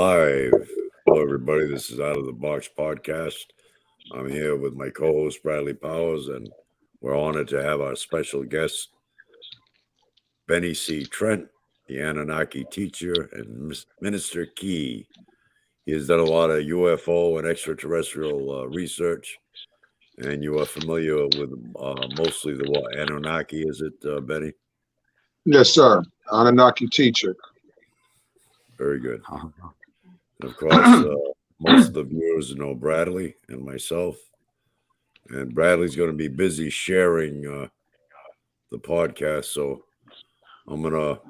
Live. Hello, everybody. This is Out of the Box podcast. I'm here with my co-host Bradley Powers, and we're honored to have our special guest, Benny C. Trent, the Anunnaki teacher and Minister Key. He has done a lot of UFO and extraterrestrial research, and you are familiar with mostly the Anunnaki, is it, Benny? Yes, sir. Anunnaki teacher. Very good. And of course, most of the viewers know Bradley and myself. And Bradley's going to be busy sharing the podcast. So I'm going to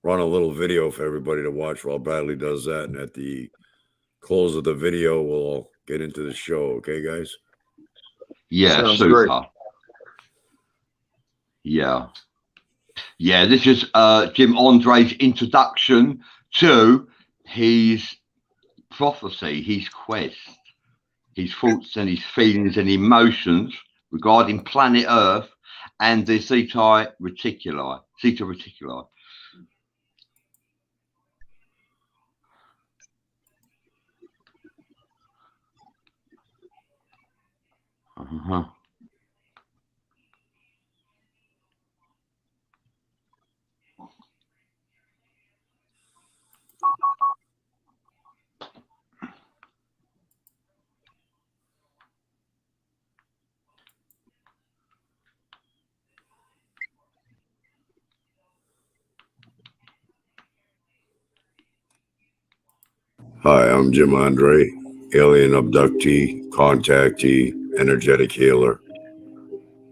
run a little video for everybody to watch while Bradley does that. And at the close of the video, we'll get into the show. Okay, guys? Yeah, Sounds super. great. Yeah, this is Jim Andre's introduction to his prophecy, his quest, his thoughts and his feelings and emotions regarding planet Earth and the Zeta Reticuli. Hi, I'm Jim Andre, alien abductee, contactee, energetic healer,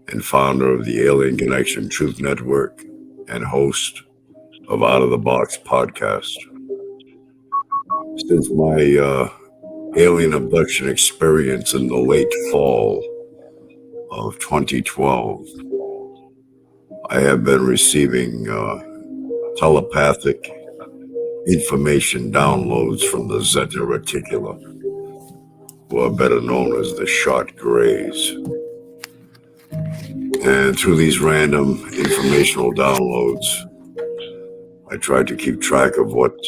and founder of the Alien Connection Truth Network and host of Out of the Box podcast. Since my alien abduction experience in the late fall of 2012, I have been receiving telepathic information downloads from the Zeta Reticula, who are better known as the Shot Greys. And through these random informational downloads, I tried to keep track of what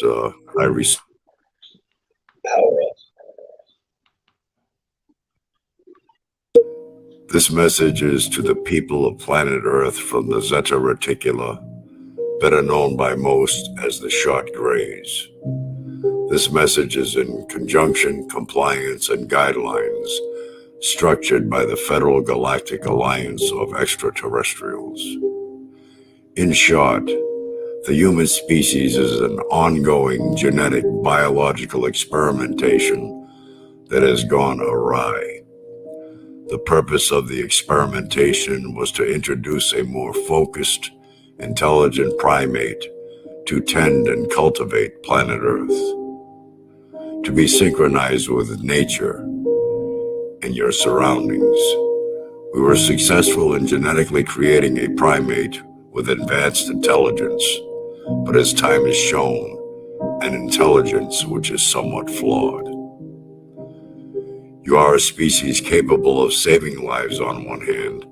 I received. This message is to the people of planet Earth from the Zeta Reticula, better known by most as the Shot Greys. This message is in conjunction, compliance, and guidelines structured by the Federal Galactic Alliance of Extraterrestrials. In short, the human species is an ongoing genetic biological experimentation that has gone awry. The purpose of the experimentation was to introduce a more focused, intelligent primate to tend and cultivate planet Earth, to be synchronized with nature and your surroundings. We were successful in genetically creating a primate with advanced intelligence, but as time has shown, an intelligence which is somewhat flawed. You are a species capable of saving lives on one hand,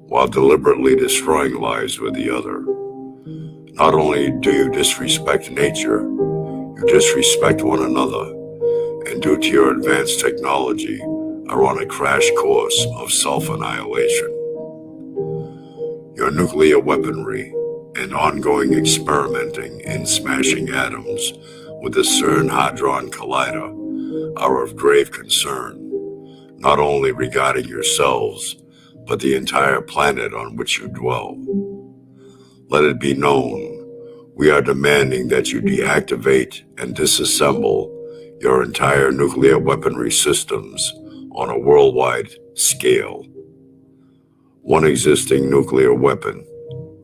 while deliberately destroying lives with the other. Not only do you disrespect nature, you disrespect one another, and due to your advanced technology, are on a crash course of self-annihilation. Your nuclear weaponry and ongoing experimenting in smashing atoms with the CERN Hadron Collider are of grave concern, not only regarding yourselves, but the entire planet on which you dwell. Let it be known, we are demanding that you deactivate and disassemble your entire nuclear weaponry systems on a worldwide scale. One existing nuclear weapon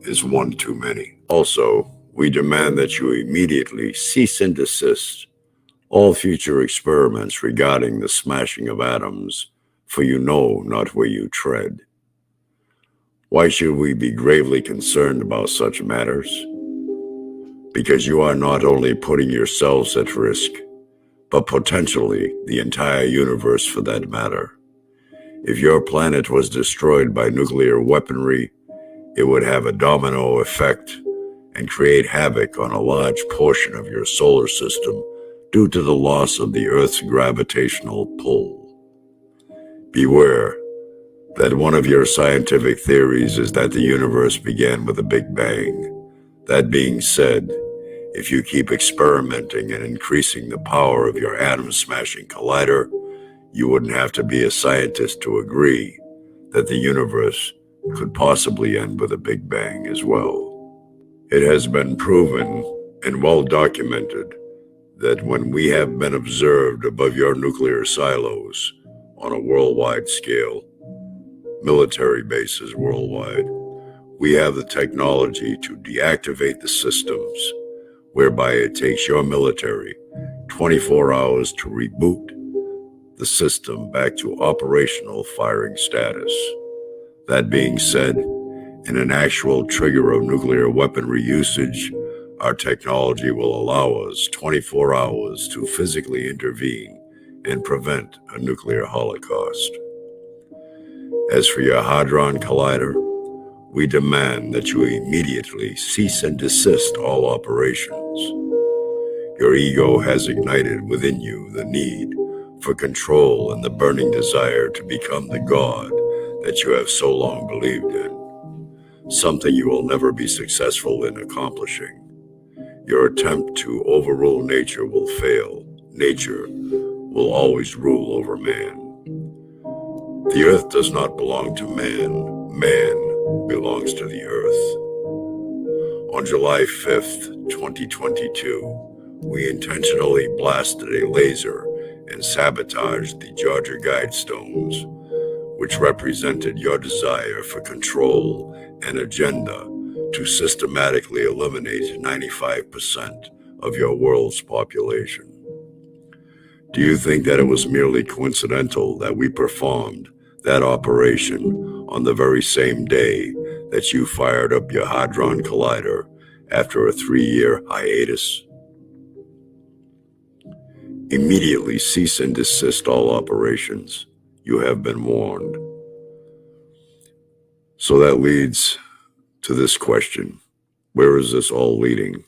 is one too many. Also, we demand that you immediately cease and desist all future experiments regarding the smashing of atoms, for you know not where you tread. Why should we be gravely concerned about such matters? Because you are not only putting yourselves at risk, but potentially the entire universe for that matter. If your planet was destroyed by nuclear weaponry, it would have a domino effect and create havoc on a large portion of your solar system due to the loss of the Earth's gravitational pull. Beware that one of your scientific theories is that the universe began with a Big Bang. That being said, if you keep experimenting and increasing the power of your atom-smashing collider, you wouldn't have to be a scientist to agree that the universe could possibly end with a Big Bang as well. It has been proven and well documented that when we have been observed above your nuclear silos on a worldwide scale, military bases worldwide, we have the technology to deactivate the systems, whereby it takes your military 24 hours to reboot the system back to operational firing status. That being said, in an actual trigger of nuclear weaponry usage, our technology will allow us 24 hours to physically intervene and prevent a nuclear holocaust. As for your Hadron Collider, we demand that you immediately cease and desist all operations. Your ego has ignited within you the need for control and the burning desire to become the God that you have so long believed in, something you will never be successful in accomplishing. Your attempt to overrule nature will fail. Nature will always rule over man. The earth does not belong to man. Man belongs to the earth. On July 5th, 2022, we intentionally blasted a laser and sabotaged the Georgia Guidestones, which represented your desire for control and agenda to systematically eliminate 95% of your world's population. Do you think that it was merely coincidental that we performed that operation on the very same day that you fired up your Hadron Collider after a 3-year hiatus? Immediately cease and desist all operations. You have been warned. So that leads to this question. Where is this all leading?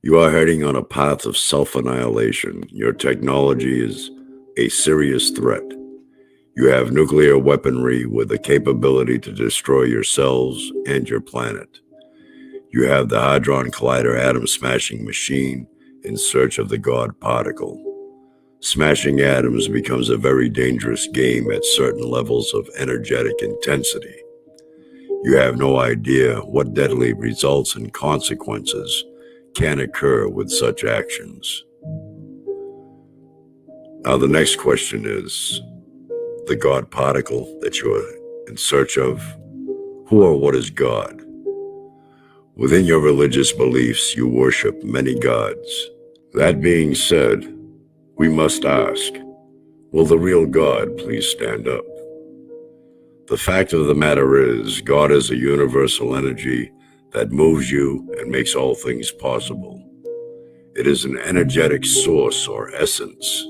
You are heading on a path of self-annihilation. Your technology is a serious threat. You have nuclear weaponry with the capability to destroy yourselves and your planet. You have the Hadron Collider atom-smashing machine in search of the God particle. Smashing atoms becomes a very dangerous game at certain levels of energetic intensity. You have no idea what deadly results and consequences can occur with such actions. Now the next question is, the God particle that you are in search of, who or what is God? Within your religious beliefs, you worship many gods. That being said, we must ask, will the real God please stand up? The fact of the matter is, God is a universal energy that moves you and makes all things possible. It is an energetic source or essence.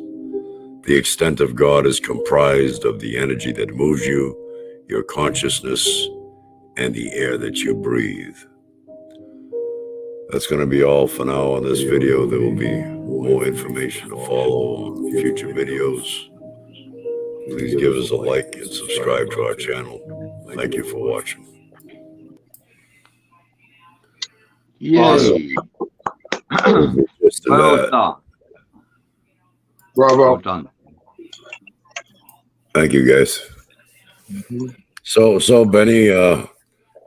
The extent of God is comprised of the energy that moves you, your consciousness, and the air that you breathe. That's going to be all for now on this video. There will be more information to follow on future videos. Please give us a like and subscribe to our channel. Thank you for watching. Yay! Well done. Bravo. Well done. Thank you, guys. So Benny, I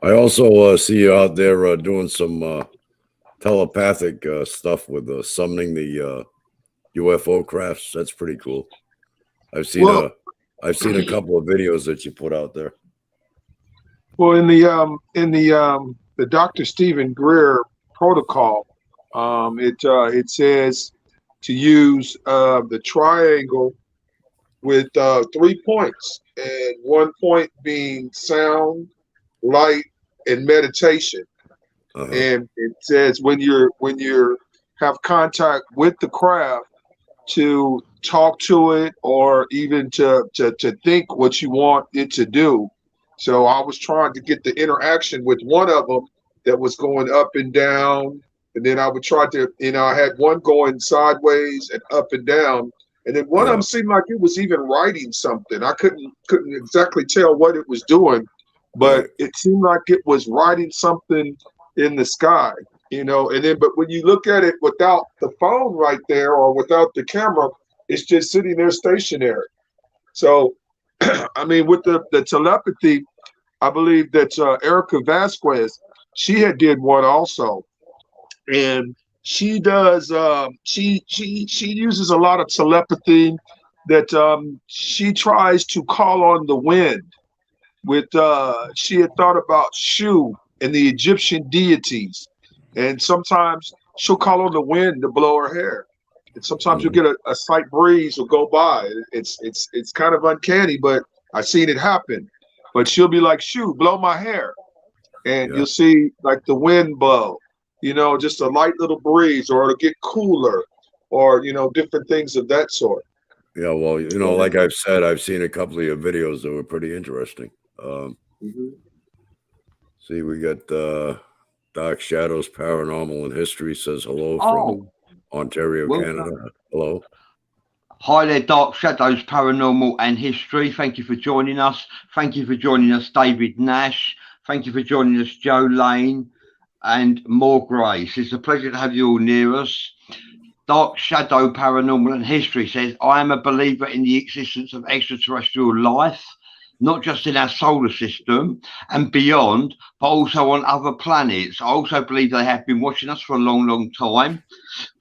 also see you out there doing some telepathic stuff with summoning the UFO crafts. That's pretty cool. I've seen a couple of videos that you put out there. Well, in the Dr. Stephen Greer protocol, it says to use the triangle with 3 points, and 1 point being sound, light, and meditation. And it says when you have contact with the craft, to talk to it or even to think what you want it to do. So I was trying to get the interaction with one of them that was going up and down and then I would try to, I had one going sideways and up and down, and then one of them seemed like it was even writing something. I couldn't exactly tell what it was doing, but it seemed like it was writing something in the sky, and then but when you look at it without the phone right there or without the camera, it's just sitting there stationary. So I mean, with the telepathy, I believe that Erica Vasquez, she had did one also, and she does. She uses a lot of telepathy. That she tries to call on the wind. With she had thought about Shu and the Egyptian deities, and sometimes she'll call on the wind to blow her hair. And sometimes you'll get a slight breeze will go by. It's kind of uncanny, but I've seen it happen. But she'll be like, "Shoo, blow my hair," and you'll see like the wind blow, just a light little breeze, or it'll get cooler, or different things of that sort. Yeah, well, like I've said, I've seen a couple of your videos that were pretty interesting. See, we got Dark Shadows Paranormal and History says hello from Ontario, Canada. Hello. Hi there, Dark Shadows Paranormal and History. Thank you for joining us. Thank you for joining us, David Nash. Thank you for joining us, Joe Lane and more Grace. It's a pleasure to have you all near us. Dark Shadow Paranormal and History says, I am a believer in the existence of extraterrestrial life, not just in our solar system and beyond, but also on other planets. I also believe they have been watching us for a long, long time.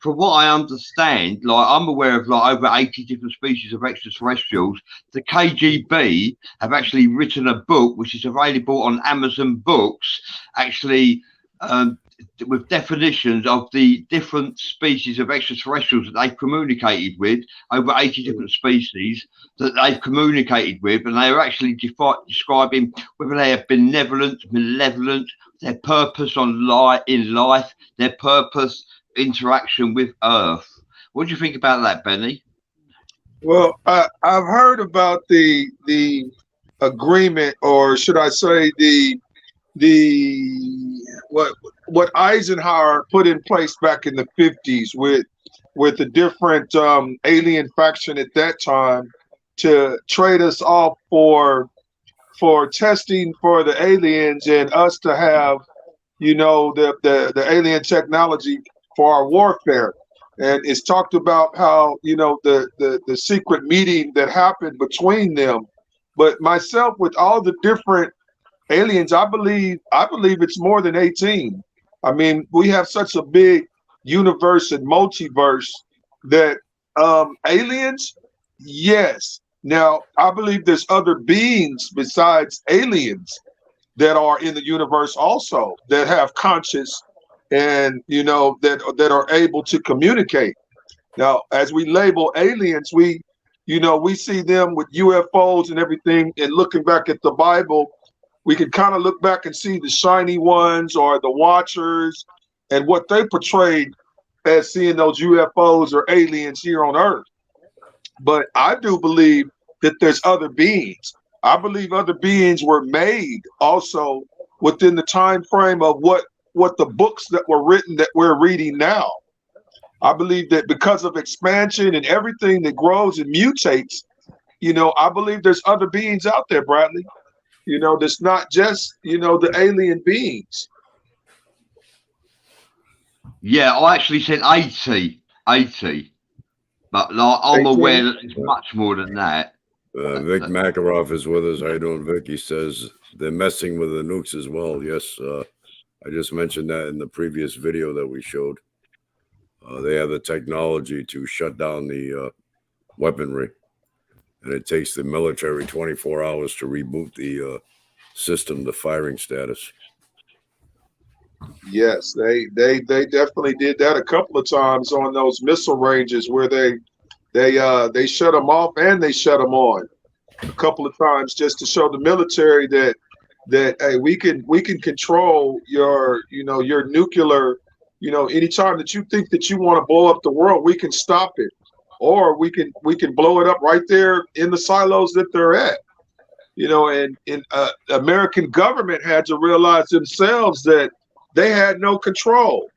From what I understand, I'm aware of over 80 different species of extraterrestrials. The KGB have actually written a book, which is available on Amazon Books, actually with definitions of the different species of extraterrestrials that they've communicated with, over 80 different species that they've communicated with, and they are actually describing whether they are benevolent, malevolent, their purpose in life, their purpose, interaction with Earth. What do you think about that, Benny? Well, I've heard about the agreement, or should I say what Eisenhower put in place back in the 50s with the different alien faction at that time to trade us off for testing for the aliens and us to have the alien technology for our warfare. And it's talked about how the secret meeting that happened between them. But myself, with all the different aliens, I believe it's more than 18. I mean, we have such a big universe and multiverse that aliens, yes. Now, I believe there's other beings besides aliens that are in the universe also that have conscious and that are able to communicate. Now, as we label aliens, we see them with UFOs and everything, and looking back at the Bible, we can kind of look back and see the shiny ones or the watchers and what they portrayed as seeing those UFOs or aliens here on Earth. But I do believe that there's other beings. I believe other beings were made also within the time frame of what the books that were written that we're reading now. I believe that because of expansion and everything that grows and mutates, I believe there's other beings out there, Bradley. That's not just, the alien beings. Yeah, I actually said 80, but I'm 18? aware that it's much more than that. Vic Makarov is with us. How you doing, Vic? He says they're messing with the nukes as well. Yes, I just mentioned that in the previous video that we showed. They have the technology to shut down the weaponry, and it takes the military 24 hours to reboot the system, the firing status. Yes, they definitely did that a couple of times on those missile ranges where they shut them off and they shut them on a couple of times just to show the military that hey, we can control your your nuclear, anytime that you think that you want to blow up the world, we can stop it, or we can blow it up right there in the silos that they're at. And American government had to realize themselves that they had no control.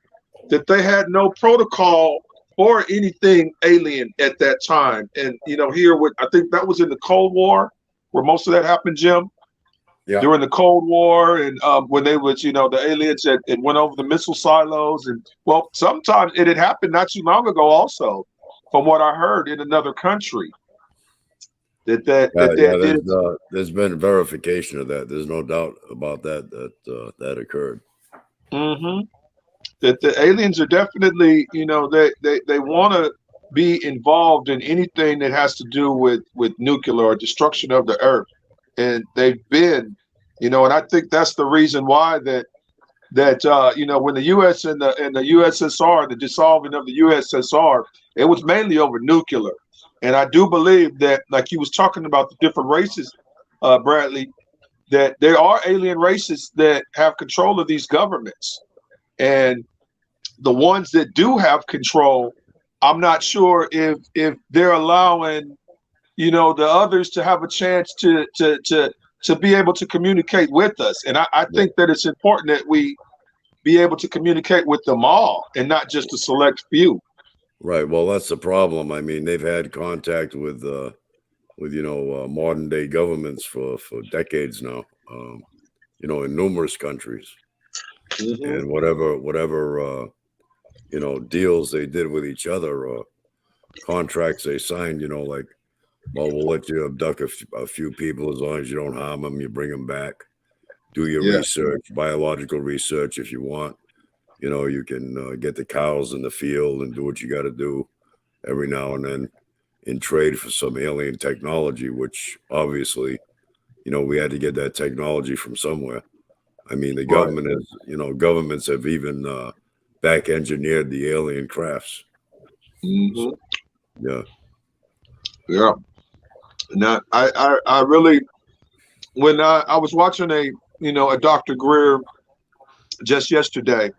that they had no protocol for anything alien at that time. And here with I think that was in the Cold War where most of that happened, Jim. Yeah. During the Cold War, and when they was, the aliens that it went over the missile silos, and well, sometimes it had happened not too long ago, also, from what I heard in another country, that they did it. There's been verification of that. There's no doubt about that that occurred. Mm-hmm. That the aliens are definitely, they want to be involved in anything that has to do with nuclear or destruction of the earth, and they've been, and I think that's the reason why that when the U.S. and the USSR, the dissolving of the USSR, it was mainly over nuclear, and I do believe that, like he was talking about the different races, Bradley, that there are alien races that have control of these governments, and the ones that do have control, I'm not sure if they're allowing, the others to have a chance to be able to communicate with us. And I think that it's important that we be able to communicate with them all and not just a select few. Right. Well, that's the problem. I mean, they've had contact with modern day governments for decades now. In numerous countries, and whatever deals they did with each other, contracts they signed, like, well, we'll let you abduct a few people as long as you don't harm them. You bring them back, do your research, biological research if you want. You can get the cows in the field and do what you got to do every now and then in trade for some alien technology, which obviously, we had to get that technology from somewhere. I mean, the government is, governments have even back engineered the alien crafts. Mm-hmm. So, yeah. Now, I really, when I was watching a Dr. Greer just yesterday,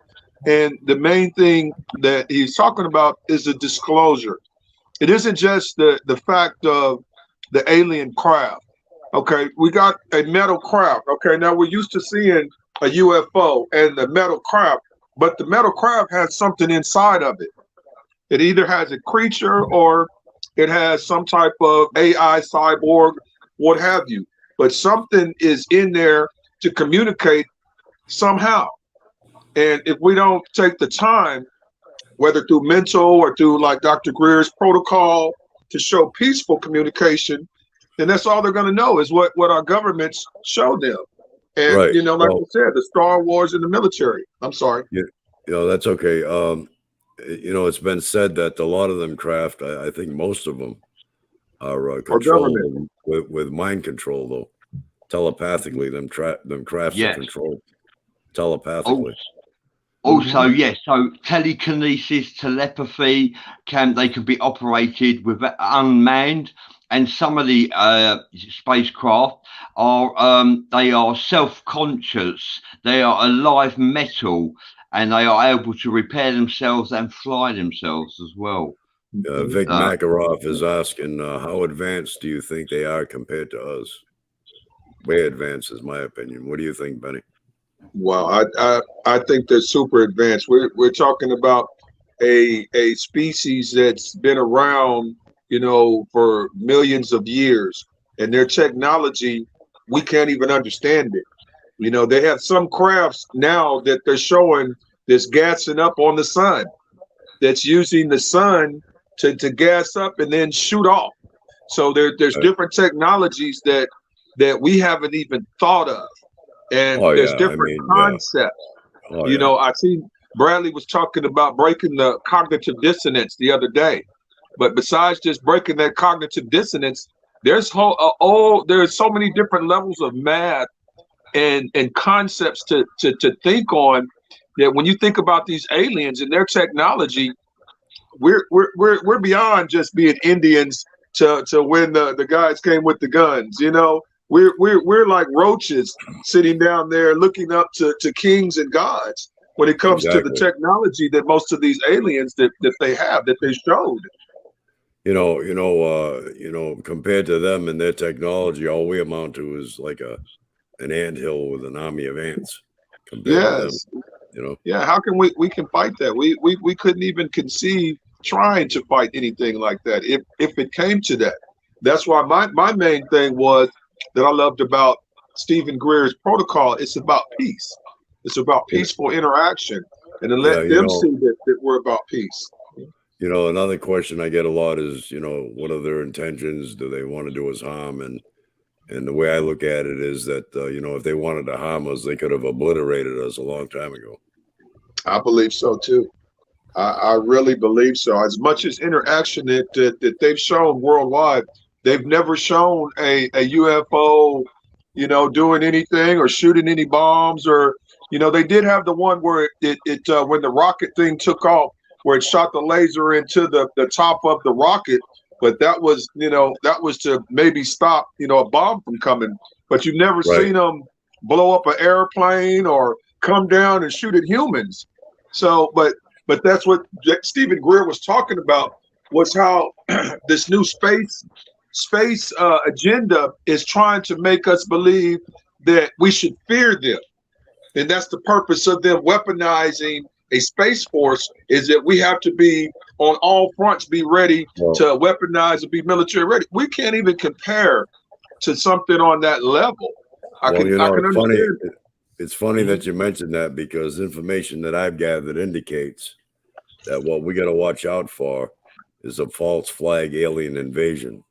and the main thing that he's talking about is the disclosure. It isn't just the fact of the alien craft. Okay, we got a metal craft. Okay, now we're used to seeing a UFO and the metal craft, but the metal craft has something inside of it. It either has a creature or it has some type of AI cyborg, what have you. But something is in there to communicate somehow. And if we don't take the time, whether through mental or through like Dr. Greer's protocol, to show peaceful communication, then that's all they're going to know is what our governments show them. And, right. Like you said, the Star Wars in the military. I'm sorry. Yeah, that's okay. It's been said that a lot of them craft, I think most of them are controlled with mind control, though. Telepathically, them crafts are controlled telepathically. Also, yes, so telekinesis, telepathy, they can be operated with unmanned, and some of the spacecraft they are self-conscious. They are alive metal, and they are able to repair themselves and fly themselves as well. Vic Makarov is asking, how advanced do you think they are compared to us? Way advanced is my opinion. What do you think, Benny? Well, I think they're super advanced. We're talking about a species that's been around, for millions of years, and their technology, we can't even understand it. They have some crafts now that they're showing that's gassing up on the sun, that's using the sun to gas up and then shoot off. So there's different technologies that we haven't even thought of. And there's different concepts. I seen Bradley was talking about breaking the cognitive dissonance the other day. But besides just breaking that cognitive dissonance, there's so many different levels of math and concepts to think on, that when you think about these aliens and their technology, we're beyond just being Indians to when the guys came with the guns. We're like roaches sitting down there looking up to kings and gods when it comes to the technology that most of these aliens that they have, that they showed. Compared to them and their technology, all we amount to is like an anthill with an army of ants. Compared to them. You know. Yeah, how can we can fight that? We couldn't even conceive trying to fight anything like that if it came to that. That's why my main thing was that I loved about Stephen Greer's protocol. It's about peace. It's about Yeah. peaceful interaction, and to Yeah. let them see that we're about peace. You know, another question I get a lot is, what are their intentions? Do they want to do us harm? And the way I look at it is that, if they wanted to harm us, they could have obliterated us a long time ago. I believe so too. I really believe so. As much as interaction that they've shown worldwide, they've never shown a UFO, doing anything or shooting any bombs or, they did have the one where it when the rocket thing took off, where it shot the laser into the top of the rocket. But that was, to maybe stop, a bomb from coming. But you've never Right. seen them blow up an airplane or come down and shoot at humans. So, but that's what Stephen Greer was talking about, was how this new space agenda is trying to make us believe that we should fear them. And that's the purpose of them weaponizing a space force, is that we have to be on all fronts, be ready to weaponize and be military ready. We can't even compare to something on that level. I can understand. It's funny that you mentioned that, because information that I've gathered indicates that what we got to watch out for is a false flag alien invasion.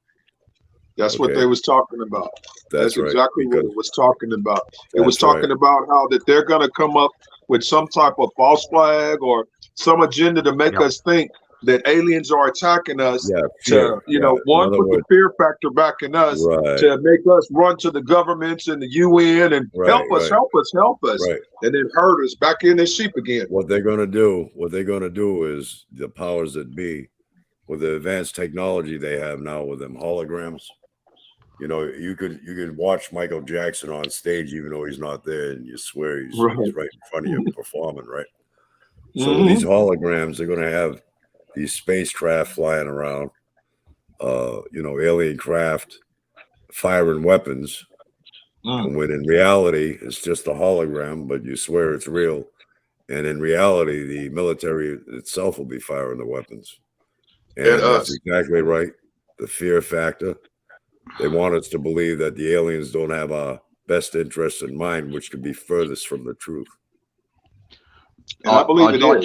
That's what they was talking about. That's right, exactly what it was talking about. It was That's right. talking about how that they're going to come up with some type of false flag or some agenda to make us think that aliens are attacking us. Fear. One, put the fear factor back in us, to make us run to the governments and the UN and help us. Right. And then herd us back in as sheep again. What they're going to do is the powers that be, with the advanced technology they have now with them holograms. You could watch Michael Jackson on stage even though he's not there, and you swear he's right in front of you performing, right? So with these holograms, they're going to have these spacecraft flying around, alien craft firing weapons, and when in reality it's just a hologram, but you swear it's real. And in reality, the military itself will be firing the weapons. And that's exactly right. The fear factor. They want us to believe that the aliens don't have our best interests in mind, which could be furthest from the truth. I believe I'd like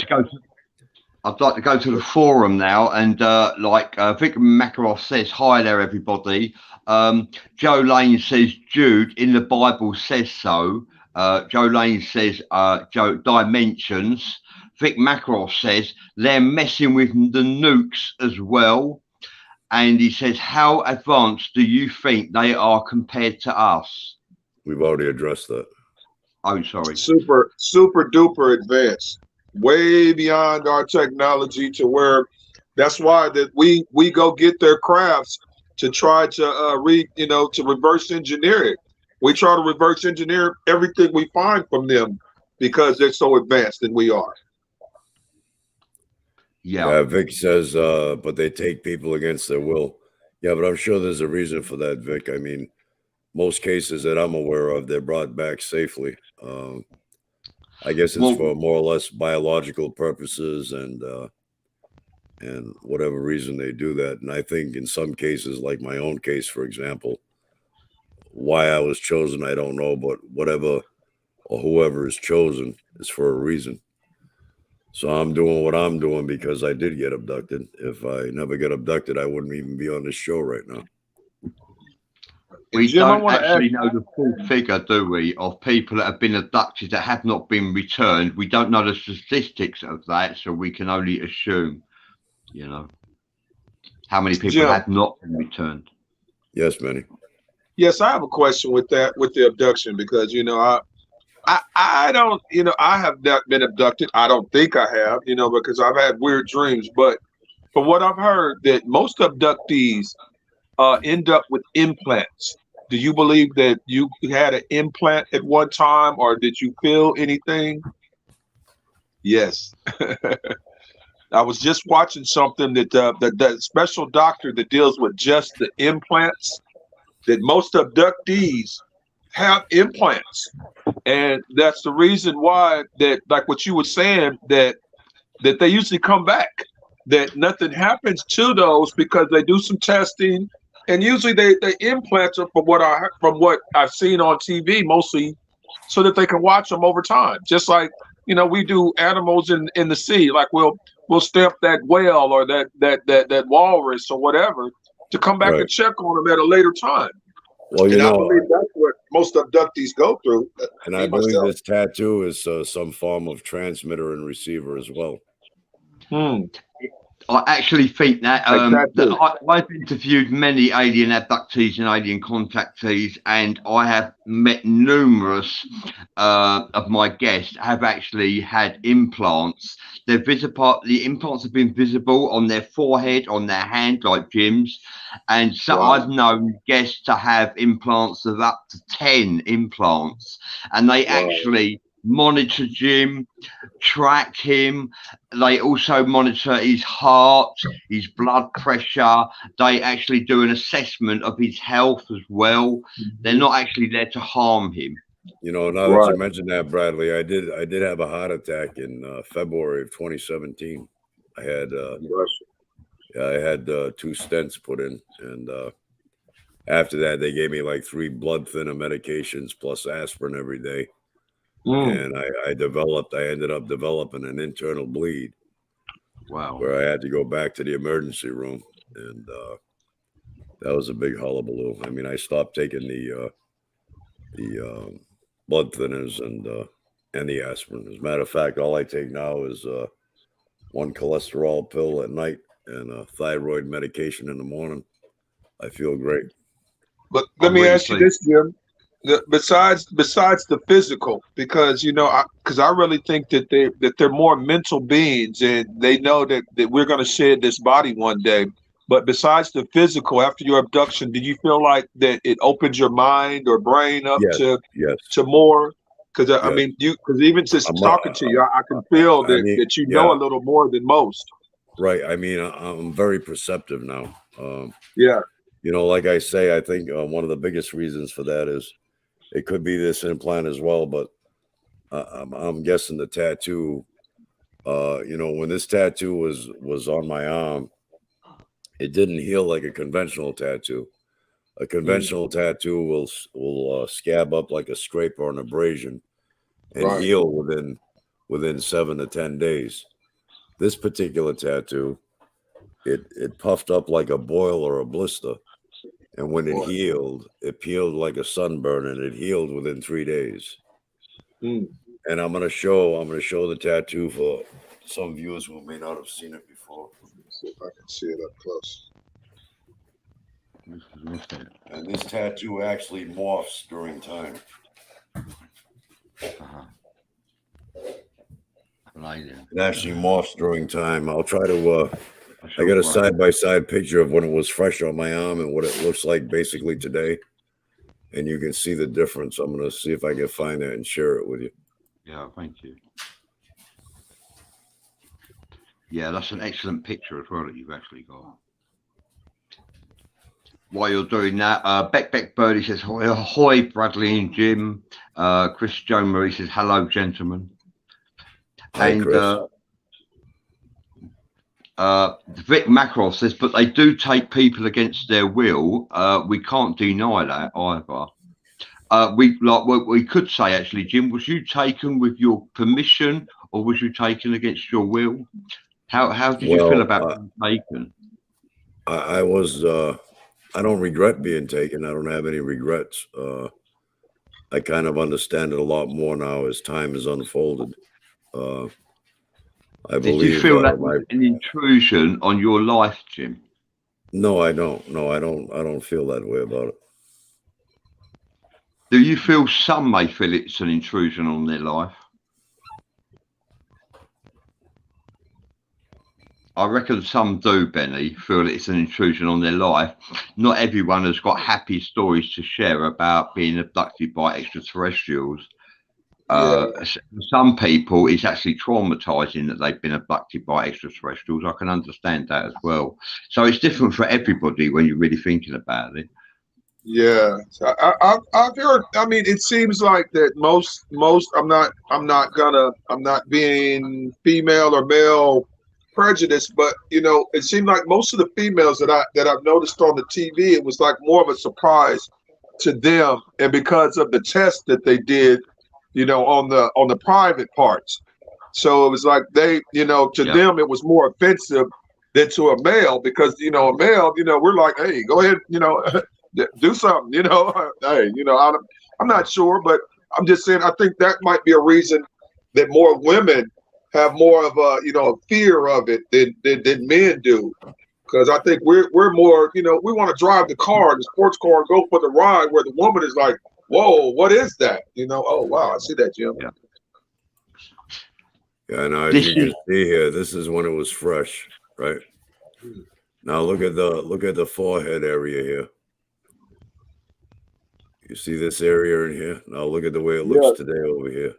to go to the forum now, and Vic Makarov says, hi there, everybody. Joe Lane says, Jude, in the Bible says so. Joe Lane says, dimensions. Vic Makarov says, they're messing with the nukes as well. And he says, how advanced do you think they are compared to us? We've already addressed that. Oh, sorry. Super, super duper advanced. Way beyond our technology, to where that's why that we go get their crafts to try to to reverse engineer it. We try to reverse engineer everything we find from them because they're so advanced than we are. Yeah. Vic says, but they take people against their will. Yeah, but I'm sure there's a reason for that, Vic. I mean, most cases that I'm aware of, they're brought back safely. I guess it's for more or less biological purposes and whatever reason they do that. And I think in some cases, like my own case, for example, why I was chosen, I don't know, but whatever or whoever is chosen is for a reason. So I'm doing what I'm doing because I did get abducted. If I never get abducted, I wouldn't even be on this show right now. We don't actually know the full figure, do we, of people that have been abducted that have not been returned. We don't know the statistics of that, so we can only assume, how many people have not been returned. Yes, Manny. Yes, I have a question with that, with the abduction, because I don't, I have not been abducted. I don't think I have, because I've had weird dreams. But from what I've heard, that most abductees end up with implants. Do you believe that you had an implant at one time, or did you feel anything? Yes. I was just watching something that the special doctor that deals with just the implants, that most abductees have implants, and that's the reason why that, like what you were saying, that they usually come back, that nothing happens to those because they do some testing, and usually they implant them from what I've seen on TV mostly, so that they can watch them over time. Just like we do animals in the sea, like we'll stamp that whale or that walrus or whatever to come back Right. and check on them at a later time. Well, And I believe that's what most abductees go through. and Me I believe myself. this tattoo is some form of transmitter and receiver as well. I actually think that, Exactly. I've interviewed many alien abductees and alien contactees, and I have met numerous of my guests have actually had implants. They're visible. The implants have been visible on their forehead, on their hand, like Jim's. And so Wow. I've known guests to have implants of up to 10 implants, and they actually monitor Jim, track him. They also monitor his heart, his blood pressure. They actually do an assessment of his health as well. They're not actually there to harm him. Now that you mentioned that, Bradley, I did have a heart attack in February of 2017. I had I had 2 stents put in, and after that they gave me like 3 blood thinner medications plus aspirin every day. And I ended up developing an internal bleed. Wow. Where I had to go back to the emergency room, and that was a big hullabaloo. I mean, I stopped taking the blood thinners and the aspirin. As a matter of fact, all I take now is 1 cholesterol pill at night and a thyroid medication in the morning. I feel great. But let me ask you this, Jim. Besides the physical, because I really think that they're more mental beings, and they know that we're going to shed this body one day. But besides the physical, after your abduction, did you feel like that it opened your mind or brain up to more? Because I mean, because even just talking to you, I can feel that you know a little more than most. Right. I mean, I'm very perceptive now. Yeah. Like I say, I think one of the biggest reasons for that is it could be this implant as well, but I'm guessing the tattoo. When this tattoo was on my arm, it didn't heal like a conventional tattoo. A conventional tattoo will scab up like a scrape or an abrasion and heal within 7 to 10 days. This particular tattoo, it puffed up like a boil or a blister. And when it healed, it peeled like a sunburn, and it healed within 3 days. And I'm gonna show the tattoo for some viewers who may not have seen it before. Let's see if I can see it up close. And this tattoo actually morphs during time. It actually morphs during time. I'll try to. I got a side-by-side picture of when it was fresh on my arm and what it looks like basically today. And you can see the difference. I'm going to see if I can find that and share it with you. Yeah, thank you. Yeah, that's an excellent picture as well that you've actually got. While you're doing that, Beck Birdie says, ahoy, Bradley and Jim. Chris Joan Marie says, hello, gentlemen. Hi, and Chris. Vic Macross says, but they do take people against their will. We can't deny that either. We could say, actually, Jim, was you taken with your permission or was you taken against your will? How did you feel about being taken? I was. I don't regret being taken. I don't have any regrets. I kind of understand it a lot more now as time has unfolded. I believe. Did you feel that was an intrusion on your life, Jim? No, I don't. No, I don't feel that way about it. Do you feel some may feel it's an intrusion on their life? I reckon some do, Benny, feel that it's an intrusion on their life. Not everyone has got happy stories to share about being abducted by extraterrestrials. Some people, it's actually traumatizing that they've been abducted by extraterrestrials. I can understand that as well. So it's different for everybody when you're really thinking about it. Yeah, so I've heard. I mean, it seems like that most. I'm not being female or male prejudiced, but it seemed like most of the females that I've noticed on the TV, it was like more of a surprise to them, and because of the test that they did, on the private parts. So it was like to Yeah. them, it was more offensive than to a male because a male, we're like, hey, go ahead, do something, hey, I'm not sure, but I'm just saying I think that might be a reason that more women have more of a fear of it than men do. Because I think we're more, we want to drive the car, the sports car, and go for the ride, where the woman is like, whoa, what is that? Oh wow, I see that, Jim. Yeah. Yeah, now as This you is can see here, this is when it was fresh, right? Now look at the forehead area here. You see this area in here? Now look at the way it looks Yeah, today over here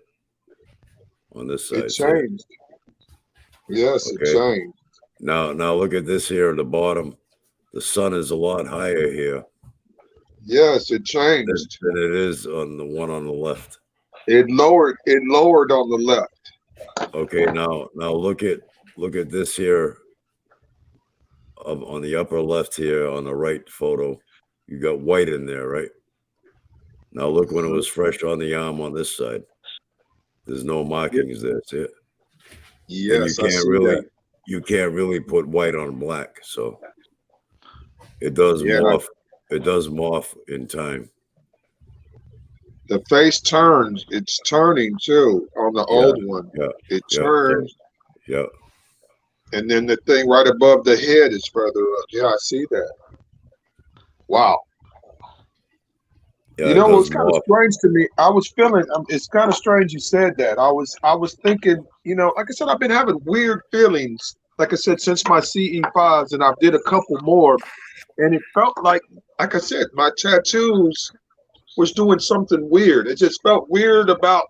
on this it side. See it? changed. Yes, it Okay. changed. Now look at this here at the bottom. The sun is a lot higher here Yes, it changed. than it is on the one on the left. It lowered on the left. Okay, now look at this here on the upper left here on the right photo. You got white in there, right? Now look when it was fresh on the arm on this side. There's no markings there, see it? And Yes, I see that. you can't really put white on black, so it does Yeah, morph. It does morph in time. the face turns. It's turning too on the Yeah, old one. yeah, It yeah. So turns, yeah, and then the thing right above the head is further up. Yeah, I see that. Wow. yeah, it does What's kind of morph. strange to me? I was feeling. It's kind of strange you said that. I was thinking. Like I said, I've been having weird feelings. Like I said, since my CE5s, and I did a couple more, and it felt like I said, my tattoos was doing something weird. It just felt weird about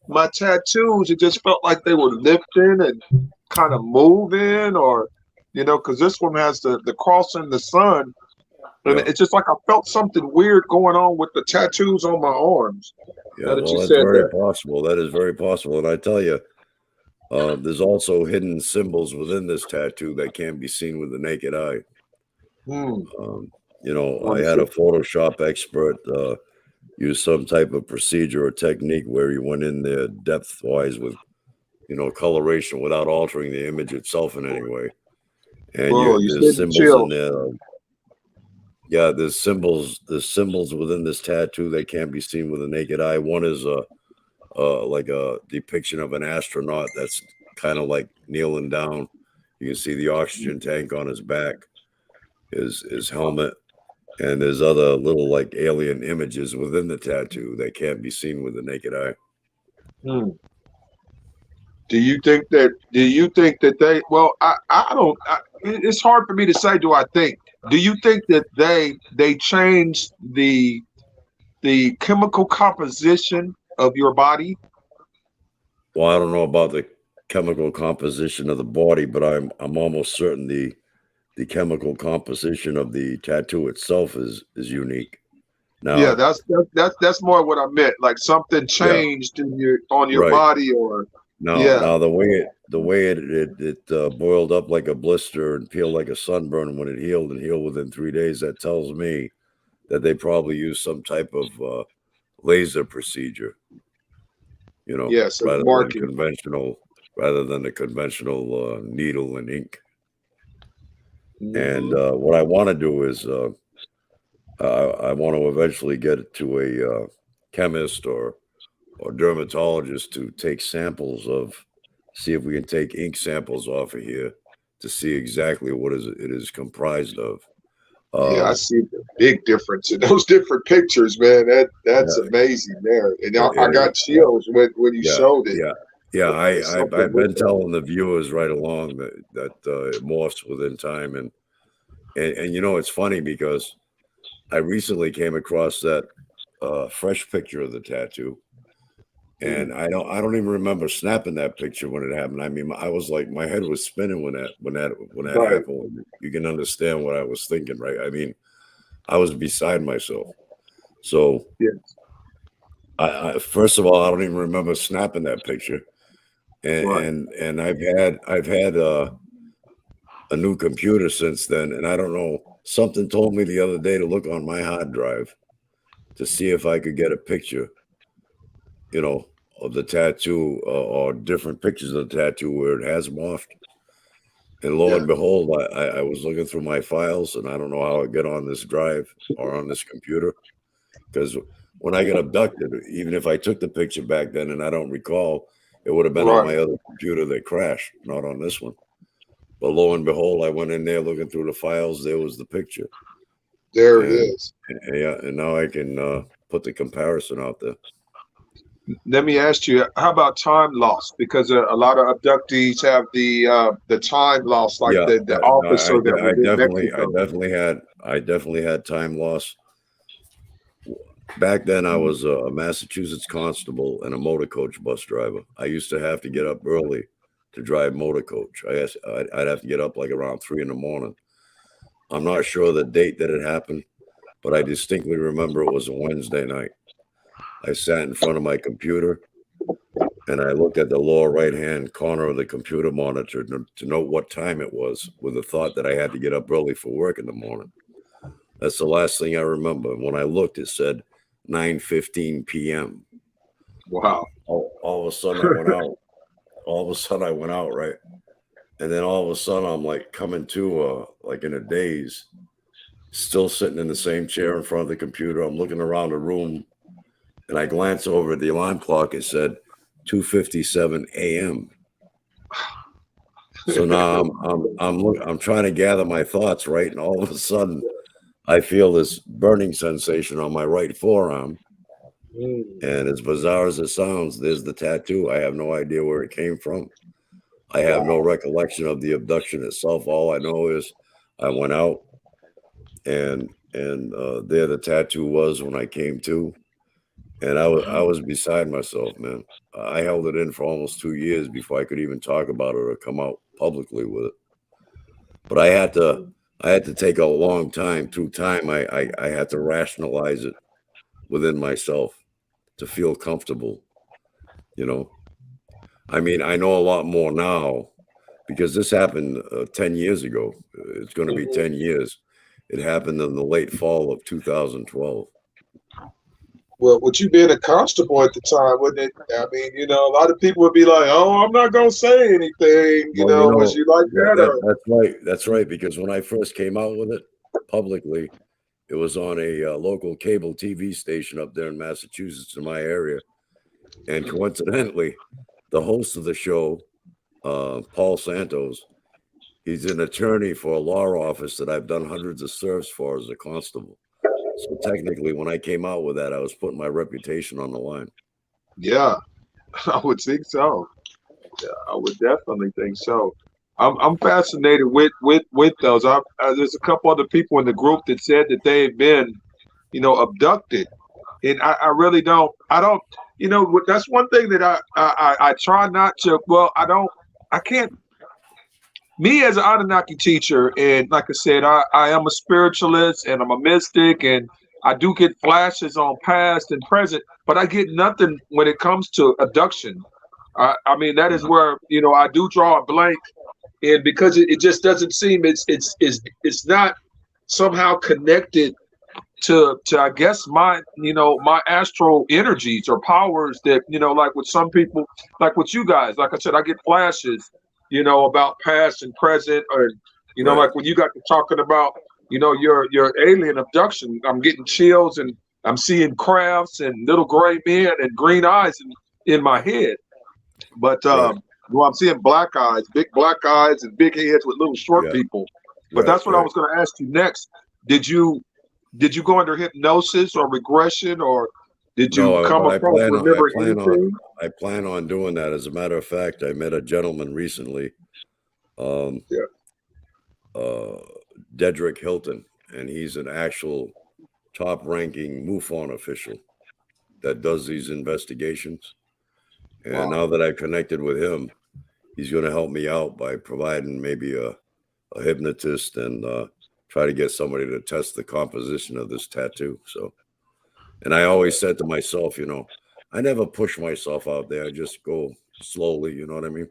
my tattoos. It just felt like they were lifting and kind of moving, or because this one has the cross and the sun, and Yeah, it's just like I felt something weird going on with the tattoos on my arms. yeah. Now that you Well, that's said very that, possible. That is very possible. And I tell you, there's also hidden symbols within this tattoo that can't be seen with the naked eye. hmm, Um, want I to had see. a Photoshop expert use some type of procedure or technique where he went in there depth wise with coloration without altering the image itself in any way. And Oh, you there's said the symbols in chills. there. Yeah, there's symbols within this tattoo that can't be seen with the naked eye. One is like a depiction of an astronaut that's kind of like kneeling down. You can see the oxygen tank on his back, his helmet, and there's other little like alien images within the tattoo that can't be seen with the naked eye. Hmm. Do you think that they? Well, I don't. It's hard for me to say. Do I think? Do you think that they changed the chemical composition of your body? Well, I don't know about the chemical composition of the body, but I'm almost certain the chemical composition of the tattoo itself is unique. Yeah, Now, that's more what I meant. Like something yeah, changed in your right. body, or yeah. Now the way it boiled up like a blister and peeled like a sunburn when it healed and healed within 3 days, that tells me that they probably used some type of laser procedure, Yes, it's marking. rather than the conventional needle and ink. And Hmm. what I want to do is I want to eventually get to a chemist or dermatologist to take samples of, see if we can take ink samples off of here to see exactly what it is comprised of. Yeah, I Um, see the big difference in those different pictures, man. That's yeah, amazing there, and it, I it, got chills when you yeah, showed it. yeah, yeah. There's something I've with been that. telling the viewers right along that it morphs within time, and it's funny because I recently came across that fresh picture of the tattoo. Mm. And I don't even remember snapping that picture when it happened. I mean, I was like, my head was spinning when that Right. happened. You can understand what I was thinking, right? I mean, I was beside myself. So Yes. I first of all, I don't even remember snapping that picture. And Right. and I've had a new computer since then, and I don't know. Something told me the other day to look on my hard drive to see if I could get a picture, of the tattoo or different pictures of the tattoo where it has morphed. And lo Yeah. and behold, I was looking through my files, and I don't know how I get on this drive or on this computer because when I got abducted, even if I took the picture back then and I don't recall, it would have been on Right. my other computer that crashed, not on this one. But lo and behold, I went in there looking through the files. There was the picture, There it and is. yeah, and now I can put the comparison out there. Let me ask you, how about time loss? Because a lot of abductees have the time loss, like Yeah, the no, officer that was in I Mexico. definitely had time loss. Back then, I was a Massachusetts constable and a motor coach bus driver. I used to have to get up early to drive motor coach. I'd have to get up like around 3 in the morning. I'm not sure the date that it happened, but I distinctly remember it was a Wednesday night. I sat in front of my computer and I looked at the lower right-hand corner of the computer monitor to know what time it was, with the thought that I had to get up early for work in the morning. That's the last thing I remember. And when I looked, it said 9:15 p.m. Wow. All of a sudden, I went out. All of a sudden, I went out, right? And then all of a sudden, I'm like coming to, like in a daze, still sitting in the same chair in front of the computer. I'm looking around the room, and I glance over at the alarm clock. It said 2:57 a.m. So now I'm trying to gather my thoughts, right? And all of a sudden, I feel this burning sensation on my right forearm. Mm. And as bizarre as it sounds, there's the tattoo. I have no idea where it came from. I have no Wow. recollection of the abduction itself. All I know is I went out, and there the tattoo was when I came to, and I was beside myself, man. I held it in for almost 2 years before I could even talk about it or come out publicly with it. But I had to take a long time. Through time, I had to rationalize it within myself to feel comfortable. You know, I mean, I know a lot more now because this happened 10 years ago. It's going to be Mhm. 10 years. It happened in the late fall of 2012. Well, with you being a constable at the time, wouldn't it? I mean, a lot of people would be like, "Oh, I'm not gonna say anything." Well, Was you like that, or that's right. That's right. Because when I first came out with it publicly, it was on a local cable TV station up there in Massachusetts in my area. And coincidentally, the host of the show, Paul Santos, he's an attorney for a law office that I've done hundreds of serves for as a constable. So technically, when I came out with that, I was putting my reputation on the line. yeah, I would think so. Yeah, I would definitely think so. I'm fascinated with those. There's a couple other people in the group that said that they've been, abducted, and I really don't. I don't. That's one thing that I try not to. Well, I don't. I can't. Me as an Anunnaki teacher, and like I said, I am a spiritualist and I'm a mystic, and I do get flashes on past and present, but I get nothing when it comes to abduction. I mean, that is where I do draw a blank, and because it just doesn't seem it's not somehow connected to I guess my astral energies or powers that like with some people, like with you guys, like I said, I get flashes about past and present, or Right. like when you got to talking about your alien abduction, I'm getting chills, and I'm seeing crafts and little gray men and green eyes in my head. But Right. I'm seeing big black eyes and big heads with little short Yeah. people. But Right. that's what I Right. was going to ask you next. Did you go under hypnosis or regression, or did you No, come but across remembering anything? I plan on doing that. As a matter of fact, I met a gentleman recently, um, Yeah. uh, Dedrick Hilton, and he's an actual top-ranking MUFON official that does these investigations. And Wow. now that I've connected with him, he's going to help me out by providing maybe a hypnotist and try to get somebody to test the composition of this tattoo. So, and I always said to myself, I never push myself out there. I just go slowly. You know what I mean?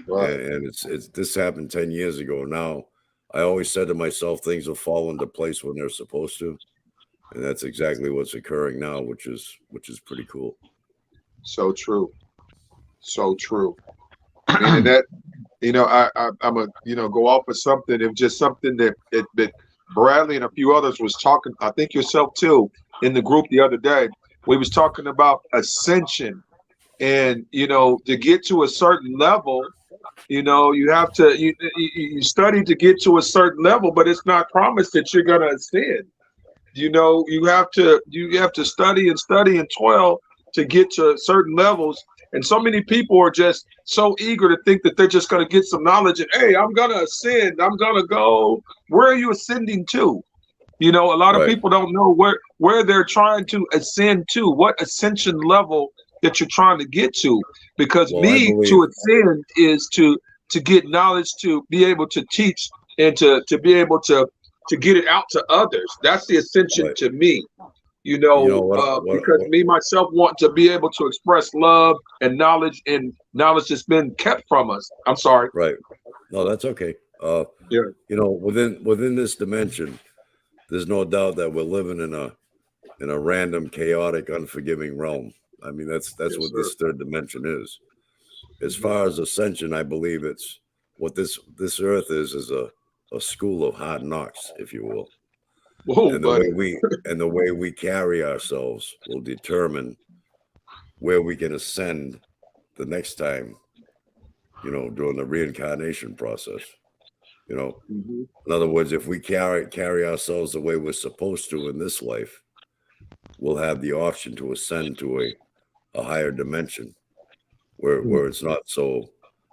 Right. And it's this happened 10 years ago. Now, I always said to myself, things will fall into place when they're supposed to, and that's exactly what's occurring now, which is pretty cool. So true. So true. And that, I'm a, go off of something. It was just something that Bradley and a few others was talking. I think yourself too in the group the other day. We was talking about ascension, and to get to a certain level, you have to you study to get to a certain level, but it's not promised that you're gonna ascend. You have to study and toil to get to certain levels. And so many people are just so eager to think that they're just going to get some knowledge and, hey, I'm going to ascend. I'm going to go. Where are you ascending to? A lot of people don't know where they're trying to ascend to, what ascension level that you're trying to get to. Because to ascend is to get knowledge, to be able to teach, and to be able to get it out to others. That's the ascension to me. Because me myself want to be able to express love and knowledge that's been kept from us. I'm sorry. Right. No, that's okay. Yeah. Within this dimension, there's no doubt that we're living in a random, chaotic, unforgiving realm. I mean, that's what this third dimension is. As far as ascension, I believe it's what this earth is a school of hard knocks, if you will. Whoa, and the way we carry ourselves will determine where we can ascend the next time, during the reincarnation process. In other words, if we carry ourselves the way we're supposed to in this life, we'll have the option to ascend to a higher dimension where it's not so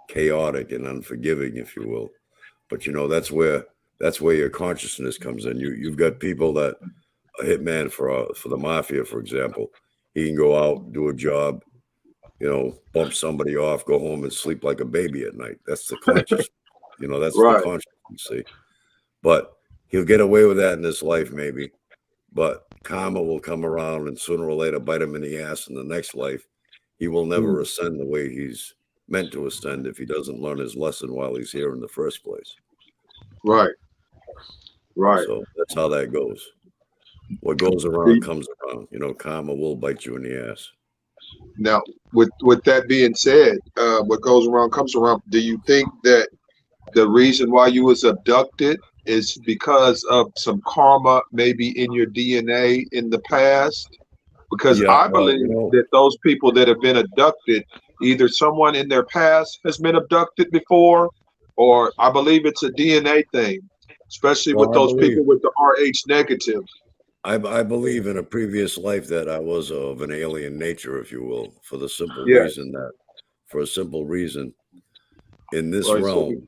chaotic and unforgiving, if you will. But that's where your consciousness comes in. You've got people that a hitman for the mafia, for example, he can go out, do a job, bump somebody off, go home and sleep like a baby at night. That's the conscious, that's right. the conscious, you see. But he'll get away with that in this life, maybe. But karma will come around and sooner or later bite him in the ass in the next life. He will never ascend the way he's meant to ascend if he doesn't learn his lesson while he's here in the first place. Right. Right. So that's how that goes. What goes around comes around. Karma will bite you in the ass. Now, with that being said, what goes around comes around. Do you think that the reason why you was abducted is because of some karma maybe in your DNA in the past? Because I believe that those people that have been abducted, either someone in their past has been abducted before, or I believe it's a DNA thing, especially with those people with the Rh negative. I believe in a previous life that I was of an alien nature, if you will, for the simple reason in this realm,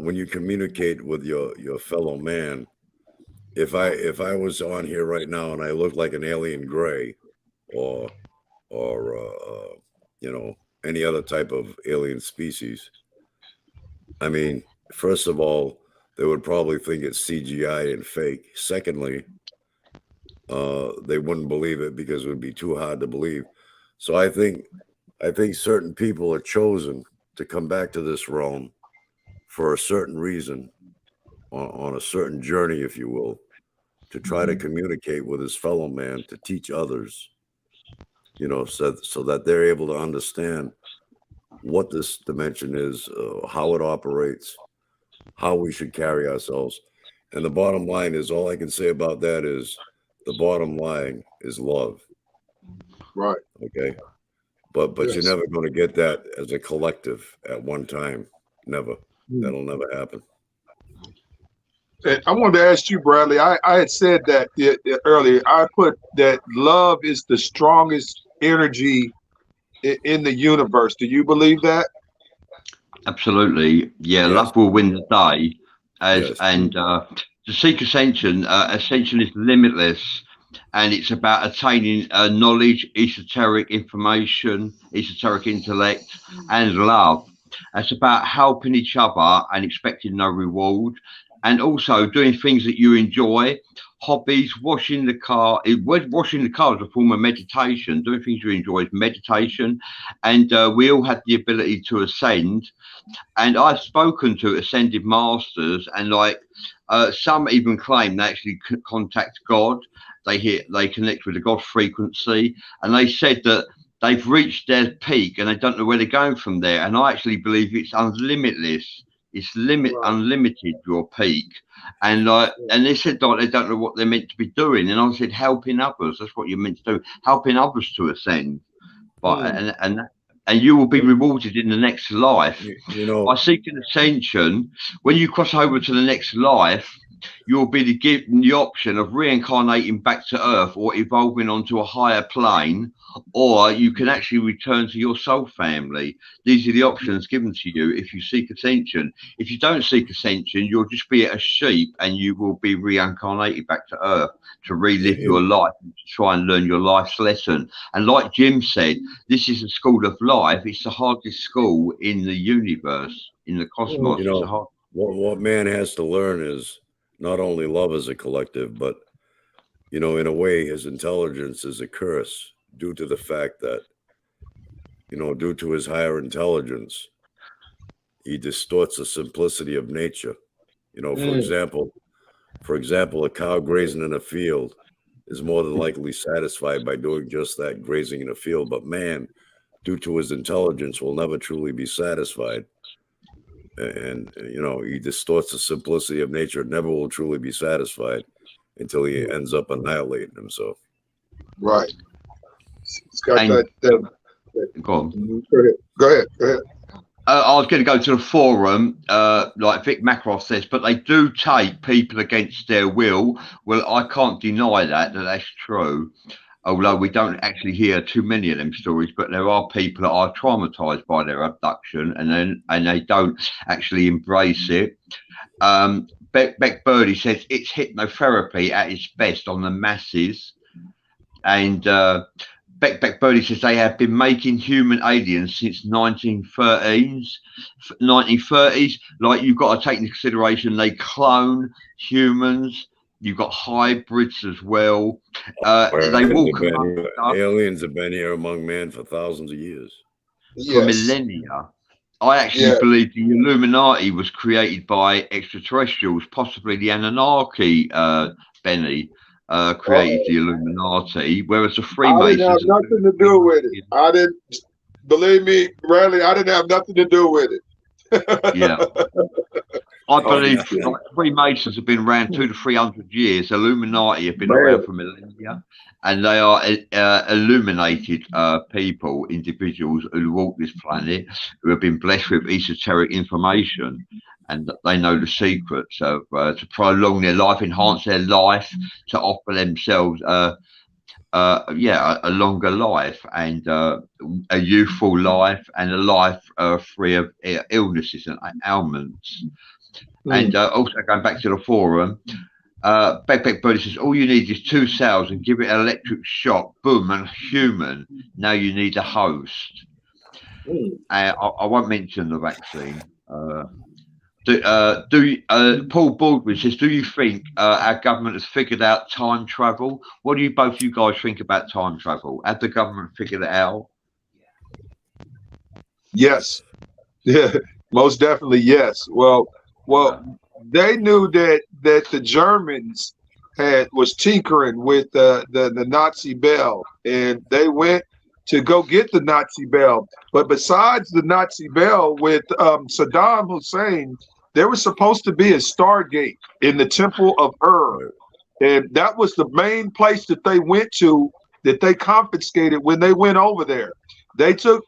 when you communicate with your fellow man, if I was on here right now and I looked like an alien gray or any other type of alien species, I mean, first of all, they would probably think it's CGI and fake. Secondly, they wouldn't believe it because it would be too hard to believe. So I think certain people are chosen to come back to this realm for a certain reason, on a certain journey, if you will, to try to communicate with his fellow man, to teach others, so that they're able to understand what this dimension is, how it operates, how we should carry ourselves. And the bottom line is, all I can say about that is the bottom line is love. Right. Okay. But you're never going to get that as a collective at one time. Never. That'll never happen. And I wanted to ask you, Bradley, I had said that earlier. I put that love is the strongest energy in the universe. Do you believe that? Absolutely. Yeah, love will win the day. And to seek ascension, ascension is limitless, and it's about attaining knowledge, esoteric information, esoteric intellect, and love. It's about helping each other and expecting no reward, and also doing things that you enjoy. Hobbies, washing the car. Washing the car is a form of meditation. Doing things you enjoy is meditation, and we all have the ability to ascend. And I've spoken to ascended masters, and like some even claim they actually contact God. They connect with the God frequency, and they said that they've reached their peak and they don't know where they're going from there. And I actually believe it's unlimitless. It's Right. unlimited, your peak. And like, and they said like they don't know what they're meant to be doing. And I said helping others. That's what you're meant to do. Helping others to ascend. But Mm. and you will be rewarded in the next life You by know, seeking ascension. When you cross over to the next life, you'll be given the option of reincarnating back to Earth or evolving onto a higher plane, or you can actually return to your soul family. These are the options given to you if you seek ascension. If you don't seek ascension, you'll just be a sheep and you will be reincarnated back to Earth to relive your you, life and to try and learn your life's lesson. And like Jim said, this is a school of life. It's the hardest school in the universe, in the Mm. cosmos. you It's the know, hard. what man has to learn is not only love as a collective, but in a way, his intelligence is a curse due to the fact that, due to his higher intelligence, he distorts the simplicity of nature. For Mm. example, a cow grazing in a field is more than likely satisfied by doing just that, grazing in a field. But man, due to his intelligence, will never truly be satisfied. And, he distorts the simplicity of nature, never will truly be satisfied until he ends up annihilating himself. Right. It's got And that. go on. Go ahead. Go ahead. Go ahead. I was going to go to the forum, like Vic Makaroff says, but they do take people against their will. Well, I can't deny that's true. Although we don't actually hear too many of them stories, but there are people that are traumatized by their abduction, and they don't actually embrace it. Beck Birdie says it's hypnotherapy at its best on the masses, and Beck Birdie says they have been making human aliens since 1930s. Like, you've got to take into consideration they clone humans. You've got hybrids as well. They will come Aliens have been here among man for thousands of years. for Yes. millennia. I actually Yeah. believe the Illuminati was created by extraterrestrials, possibly the Anunnaki. Benny created the Illuminati, whereas the I didn't have Freemasons. nothing to do with it. I didn't believe me, Bradley. I didn't have nothing to do with it. Yeah, I believe no. like, Freemasons have been around 200 to 300 years. Illuminati have been Man. around for millennia, and they are illuminated people, individuals who walk this planet, who have been blessed with esoteric information, and they know the secrets of to prolong their life, enhance their life, to offer themselves a longer life and a youthful life and a life free of illnesses and ailments. And also going back to the forum, Beck Birdie says all you need is 2 cells and give it an electric shock, boom, and human. Now you need a host. I won't mention the vaccine. Paul Baldwin says, do you think our government has figured out time travel? What do both you guys think about time travel? Have the government figured it out? Yes. Yeah. Most definitely. Yes. Well, they knew that the Germans was tinkering with the Nazi bell, and they went to go get the Nazi bell. But besides the Nazi bell, with Saddam Hussein, there was supposed to be a Stargate in the Temple of Ur, and that was the main place that they went to, that they confiscated when they went over there. They took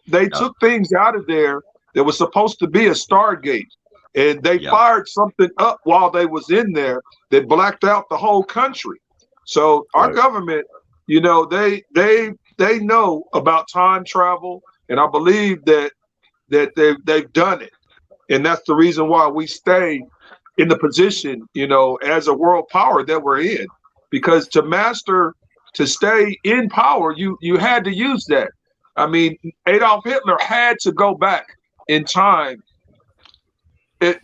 things out of there that was supposed to be a Stargate, and they fired something up while they was in there that blacked out the whole country. So our government, they know about time travel, and I believe that they've done it, and that's the reason why we stay in the position, as a world power that we're in, because to stay in power, you had to use that. I mean, Adolf Hitler had to go back in time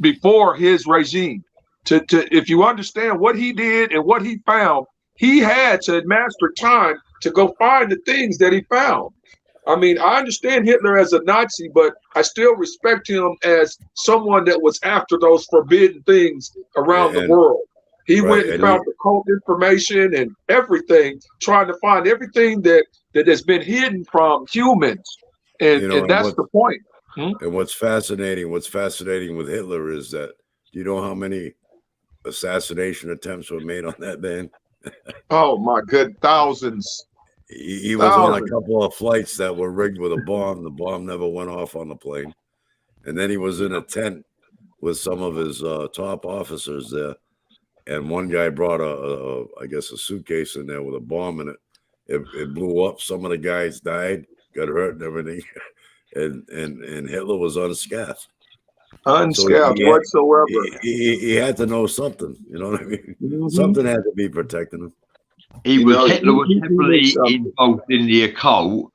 before his regime. If you understand what he did and what he found, he had to master time to go find the things that he found. I mean, I understand Hitler as a Nazi, but I still respect him as someone that was after those forbidden things around the And world. He right, went and found the cult information and everything, trying to find everything that has been hidden from humans. And and that's the point. and what's fascinating with Hitler is that, do you know how many assassination attempts were made on that man? Oh my good, thousands. He was on a couple of flights that were rigged with a bomb. The bomb never went off on the plane. And then he was in a tent with some of his top officers there. And one guy brought I guess a suitcase in there with a bomb in it. It blew up. Some of the guys died, got hurt and everything. and Hitler was unscathed. Unscathed whatsoever. He had to know something. You know what I mean? Something had to be protecting him. Hitler was heavily involved in the occult.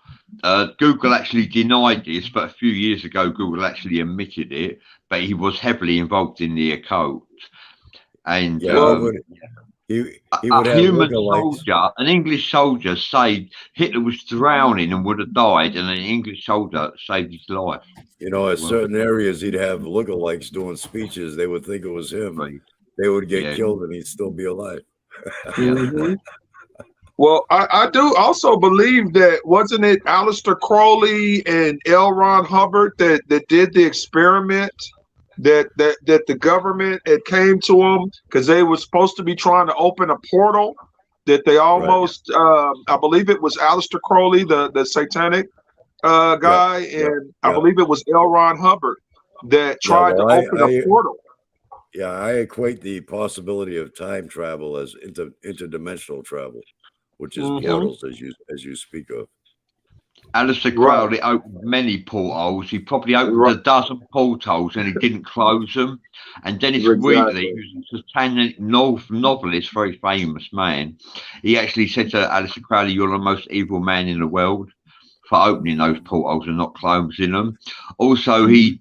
Google actually denied this, but a few years ago, Google actually admitted it. But he was heavily involved in the occult. And he would have human soldier, an English soldier, saved Hitler was drowning and would have died, and an English soldier saved his life. You know, at certain areas, he'd have lookalikes doing speeches. They would think it was him. Right. They would get killed, and he'd still be alive. Well, I do also believe that, wasn't it Aleister Crowley and L. Ron Hubbard that did the experiment that the government had came to them because they were supposed to be trying to open a portal that they almost, I believe it was Aleister Crowley, the satanic guy, and I believe it was L. Ron Hubbard that tried to open a portal. Yeah, I equate the possibility of time travel as interdimensional travel, which is portals, as you speak of. Aleister Crowley opened many portals. He probably opened a dozen portals and he didn't close them. And Dennis Wheatley, who's a satanic novelist, very famous man, he actually said to Aleister Crowley, "You're the most evil man in the world for opening those portals and not closing them." Also, he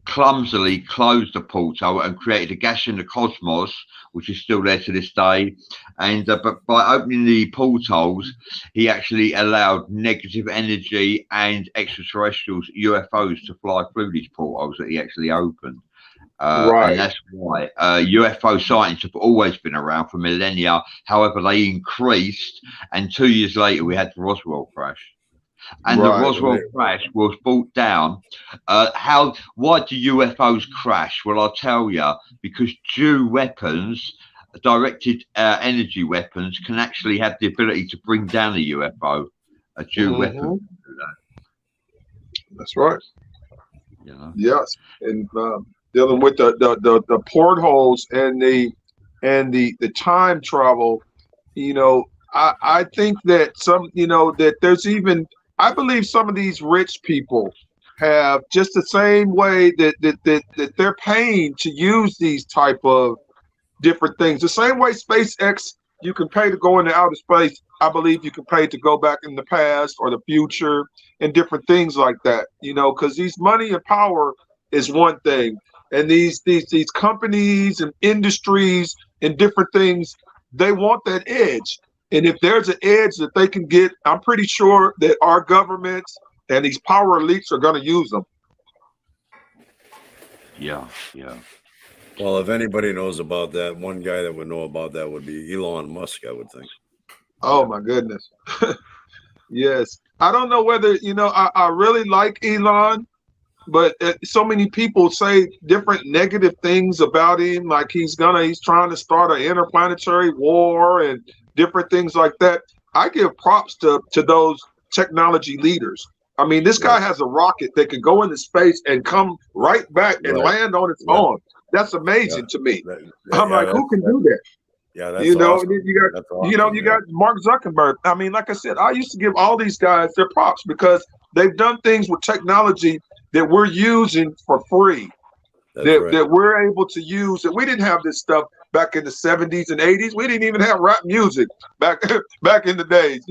clumsily closed the portal and created a gas in the cosmos, which is still there to this day. And but by opening the portals, he actually allowed negative energy and extraterrestrials, UFOs, to fly through these portals that he actually opened. And that's why UFO sightings have always been around for millennia. However, they increased, and 2 years later, we had the Roswell crash. And the Roswell crash was brought down. Why do UFOs crash? Well, I'll tell you, because Jew weapons, directed energy weapons, can actually have the ability to bring down a UFO. A Jew weapon. That's right. Yes, and dealing with the portholes and the time travel, you know, I think that that there's even, I believe some of these rich people have just the same way that they're paying to use these type of different things. The same way SpaceX, you can pay to go into outer space. I believe you can pay to go back in the past or the future and different things like that. You know, because these money and power is one thing, and these companies and industries and different things, they want that edge. And if there's an edge that they can get, I'm pretty sure that our governments and these power elites are going to use them. Yeah. Well, if anybody knows about that, one guy that would know about that would be Elon Musk, I would think. Oh, my goodness. Yes. I don't know whether, I really like Elon, but so many people say different negative things about him. Like he's trying to start an interplanetary war and different things like that. I give props to those technology leaders. I mean, this guy has a rocket that can go into space and come right back and land on its own. That's amazing to me. I'm like, who can do that? Yeah, that's awesome. You got Mark Zuckerberg. I mean, like I said, I used to give all these guys their props because they've done things with technology that we're using for free. That we're able to use. And we didn't have this stuff back in the 70s and 80s. We didn't even have rap music back in the days,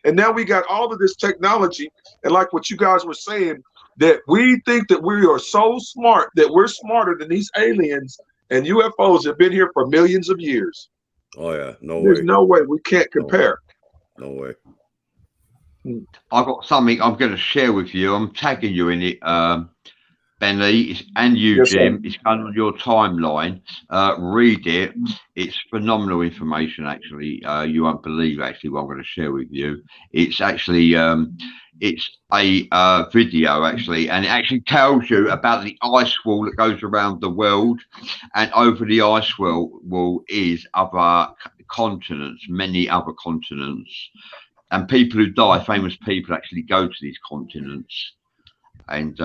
And now we got all of this technology. And like what you guys were saying, that we think that we are so smart that we're smarter than these aliens and UFOs have been here for millions of years. Oh yeah, no There's way. no way we can't compare. No way. I've got something I'm going to share with you. I'm tagging you in it, Benny, and you, Yes, sir. Jim. It's going on your timeline. Read it. It's phenomenal information, actually. You won't believe, actually, what I'm going to share with you. It's actually it's a video, actually, and it actually tells you about the ice wall that goes around the world, and over the ice wall is other continents, many other continents. And people who die, famous people, actually go to these continents. And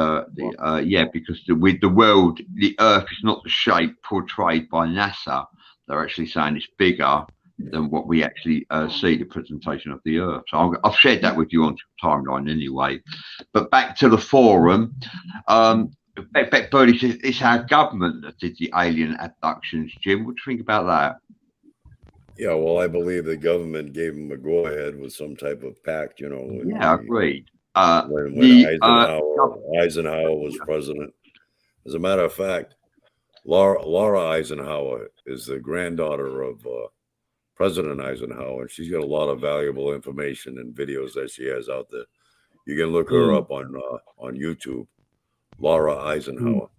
yeah, because with the world, the Earth is not the shape portrayed by NASA. They're actually saying it's bigger than what we actually see, the presentation of the Earth. So I've shared that with you on timeline anyway. But back to the forum, Beck Birdie says it's our government that did the alien abductions. Jim, what do you think about that? Yeah, well, I believe the government gave him a go-ahead with some type of pact, you know. Yeah, agreed. When Eisenhower was president. As a matter of fact, Laura Eisenhower is the granddaughter of President Eisenhower, and she's got a lot of valuable information and videos that she has out there. You can look her up on YouTube, Laura Eisenhower.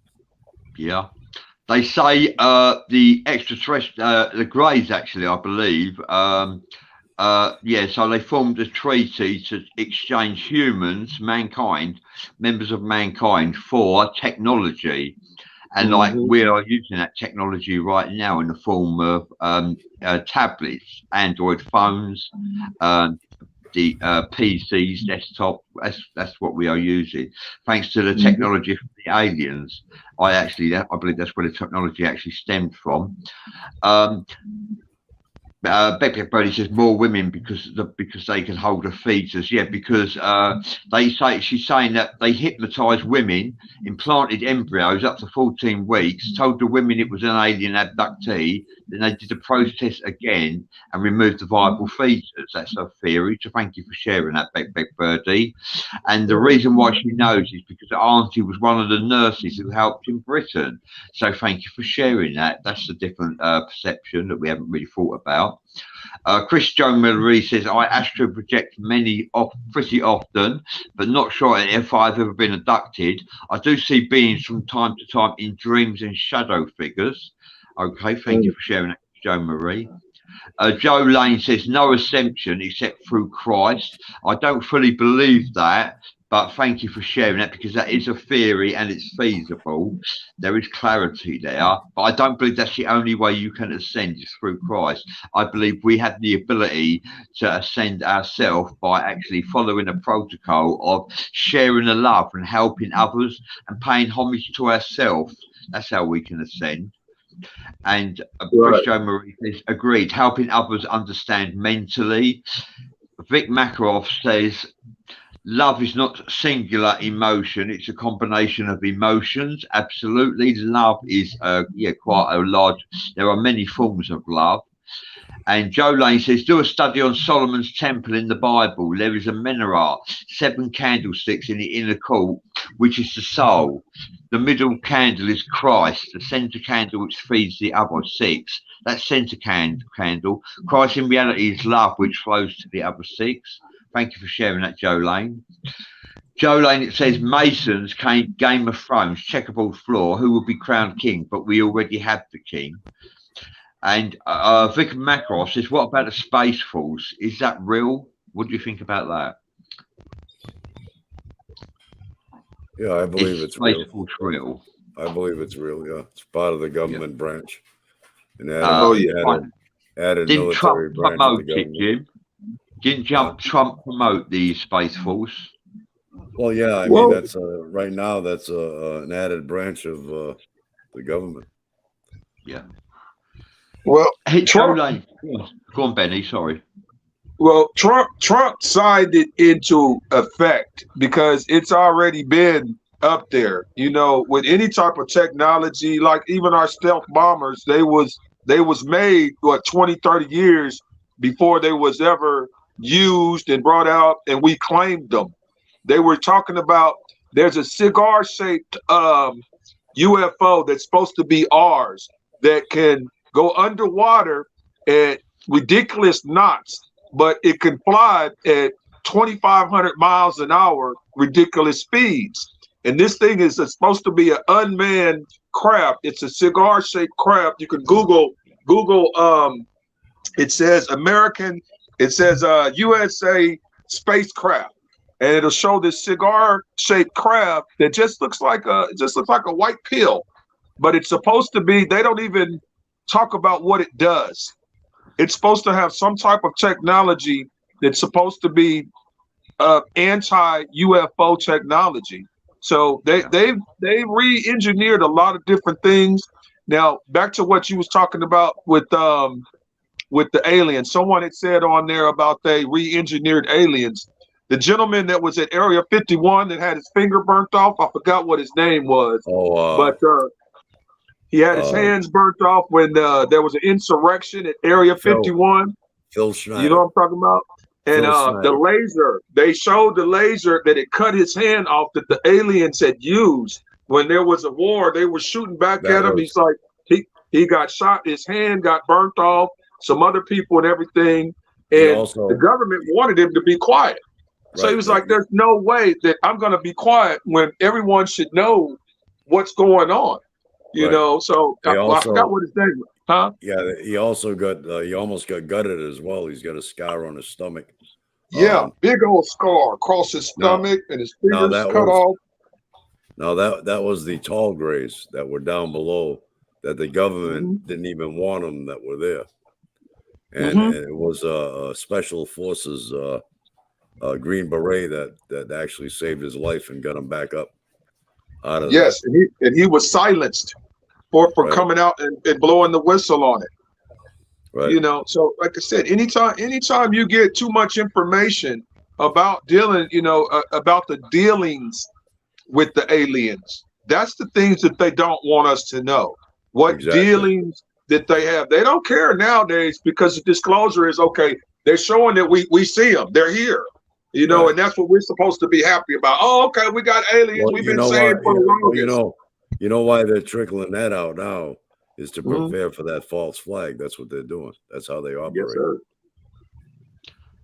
Yeah. They say the extraterrestrial, the Greys, actually, I believe, yeah, so they formed a treaty to exchange humans, mankind, members of mankind, for technology. And like we are using that technology right now in the form of tablets, Android phones, the PCs, desktop. That's what we are using, thanks to the technology from the aliens. I believe that's where the technology actually stemmed from. Becky Brody says more women because they can hold a fetus. Yeah, because she's saying that they hypnotized women, implanted embryos up to 14 weeks, told the women it was an alien abductee, then they did the process again and removed the viable fetus. That's her theory. So thank you for sharing that, Beck Birdie. And the reason why she knows is because her auntie was one of the nurses who helped in Britain. So thank you for sharing that. That's a different perception that we haven't really thought about. Chris Joe Marie says, I astro project pretty often, but not sure if I've ever been abducted. I do see beings from time to time in dreams and shadow figures. Okay, thank you for sharing that, Joe Marie. Joe Lane says, no ascension except through Christ. I don't fully believe that, but thank you for sharing that, because that is a theory and it's feasible. There is clarity there, but I don't believe that's the only way you can ascend is through Christ. I believe we have the ability to ascend ourselves by actually following a protocol of sharing the love and helping others and paying homage to ourselves. That's how we can ascend. And Christian Marie says, agreed, helping others understand mentally. Vic Makarov says, love is not singular emotion, it's a combination of emotions. Absolutely. Love is quite a large, there are many forms of love. And Joe Lane says, do a study on Solomon's temple in the Bible. There is a menorah, 7 candlesticks in the inner court, which is the soul. The middle candle is Christ, the center candle which feeds the other 6. That center candle. Christ in reality is love, which flows to the other 6. Thank you for sharing that, Joe Lane. Joe Lane, it says, Masons, Game of Thrones, checkerboard floor, who will be crowned king? But we already have the king. And Vic Macross says, what about the Space Force? Is that real? What do you think about that? Yeah, I believe it's real. Space Force real? I believe it's real, yeah. It's part of the government branch. And added didn't military Trump branch promote of the it, government. Jim? Didn't Trump promote the Space Force? Well, yeah, I mean, that's right now, that's an added branch of the government. Yeah. Well, Trump, go on, Benny, sorry. Well, Trump signed it into effect because it's already been up there. You know, with any type of technology, like even our stealth bombers, they was made 20, 30 years before they was ever used and brought out, and we claimed them. They were talking about there's a cigar-shaped UFO that's supposed to be ours that can go underwater at ridiculous knots, but it can fly at 2,500 miles an hour, ridiculous speeds. And this thing is supposed to be an unmanned craft. It's a cigar-shaped craft. You can Google. It says USA spacecraft, and it'll show this cigar-shaped craft that just looks like a white pill, but it's supposed to be. They don't even talk about what it does. It's supposed to have some type of technology that's supposed to be anti-UFO technology. So they've re-engineered a lot of different things. Now back to what you was talking about with the aliens. Someone had said on there about they re-engineered aliens. The gentleman that was at Area 51 that had his finger burnt off, I forgot what his name was, but he had his hands burnt off when there was an insurrection at Area 51. Phil Schneider. You know what I'm talking about? And the laser, they showed the laser that it cut his hand off that the aliens had used when there was a war. They were shooting back at him. He's like, he got shot, his hand got burnt off, some other people and everything. And the government wanted him to be quiet. So he was like, there's no way that I'm going to be quiet when everyone should know what's going on. You know, so I forgot what his name was. Huh? Yeah, he also got he almost got gutted as well. He's got a scar on his stomach. Yeah, big old scar across his stomach and his fingers cut off. No, that was the tall grays that were down below that the government didn't even want them that were there. And it was special forces Green Beret that actually saved his life and got him back up out of Yes, and he was silenced for coming out and blowing the whistle on it. Right. You know, so like I said, anytime you get too much information about dealing, about the dealings with the aliens, that's the things that they don't want us to know. What dealings that they have. They don't care nowadays because the disclosure is okay. They're showing that we see them. They're here. And that's what we're supposed to be happy about. Oh, okay, we got aliens. Well, we've been saying for the longest. You know why they're trickling that out now is to prepare for that false flag. That's what they're doing. That's how they operate. Yes, sir.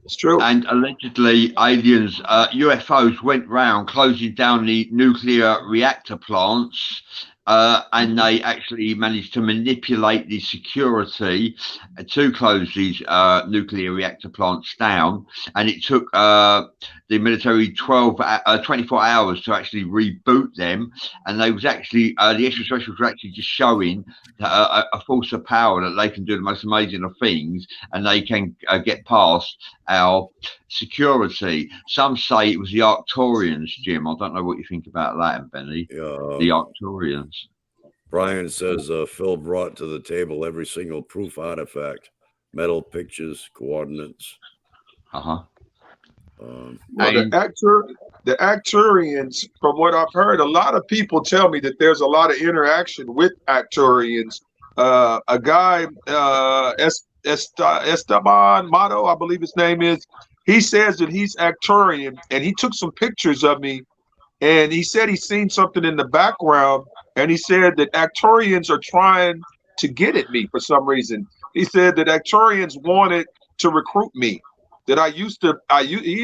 It's true. And allegedly, aliens, UFOs went round closing down the nuclear reactor plants. And they actually managed to manipulate the security to close these nuclear reactor plants down. And it took the military 24 hours to actually reboot them. And they was actually, the extraterrestrials were actually just showing a force of power that they can do the most amazing of things, and they can get past our security. Some say it was the Arcturians, Jim. I don't know what you think about that, Benny. The Arcturians. Brian says Phil brought to the table every single proof artifact, metal pictures, coordinates. Well, the Arcturians, from what I've heard, a lot of people tell me that there's a lot of interaction with Arcturians. A guy, Esteban Mato, I believe his name is, he says that he's Arcturian, and he took some pictures of me, and he said he's seen something in the background, and he said that Arcturians are trying to get at me for some reason. He said that Arcturians wanted to recruit me. That he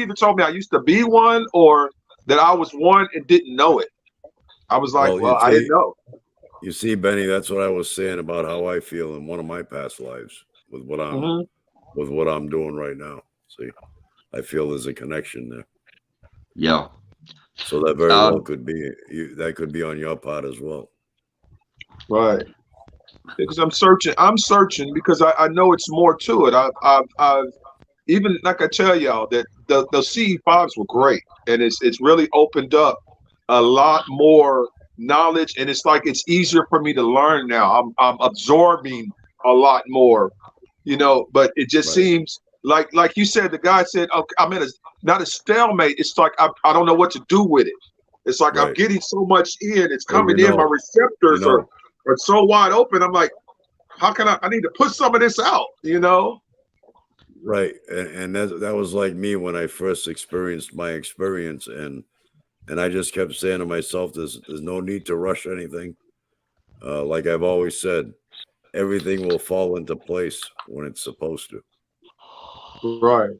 even told me I used to be one, or that I was one and didn't know it. I was like, well, I didn't know. You see, Benny, that's what I was saying about how I feel in one of my past lives with what I'm doing right now. See, I feel there's a connection there. Yeah. So that very well could be that could be on your part as well. Right. Because I'm searching because I know it's more to it. I've even, like I tell y'all, that the CE5s were great, and it's really opened up a lot more knowledge, and it's like it's easier for me to learn now. I'm absorbing a lot more, but it just seems like you said, the guy said, okay, I'm in not a stalemate. It's like I don't know what to do with it. It's like I'm getting so much in, it's coming in, my receptors are so wide open. I'm like, how can I need to put some of this out, Right. And that was like me when I first experienced my experience, and And I just kept saying to myself, there's no need to rush anything. Like I've always said, everything will fall into place when it's supposed to. Right.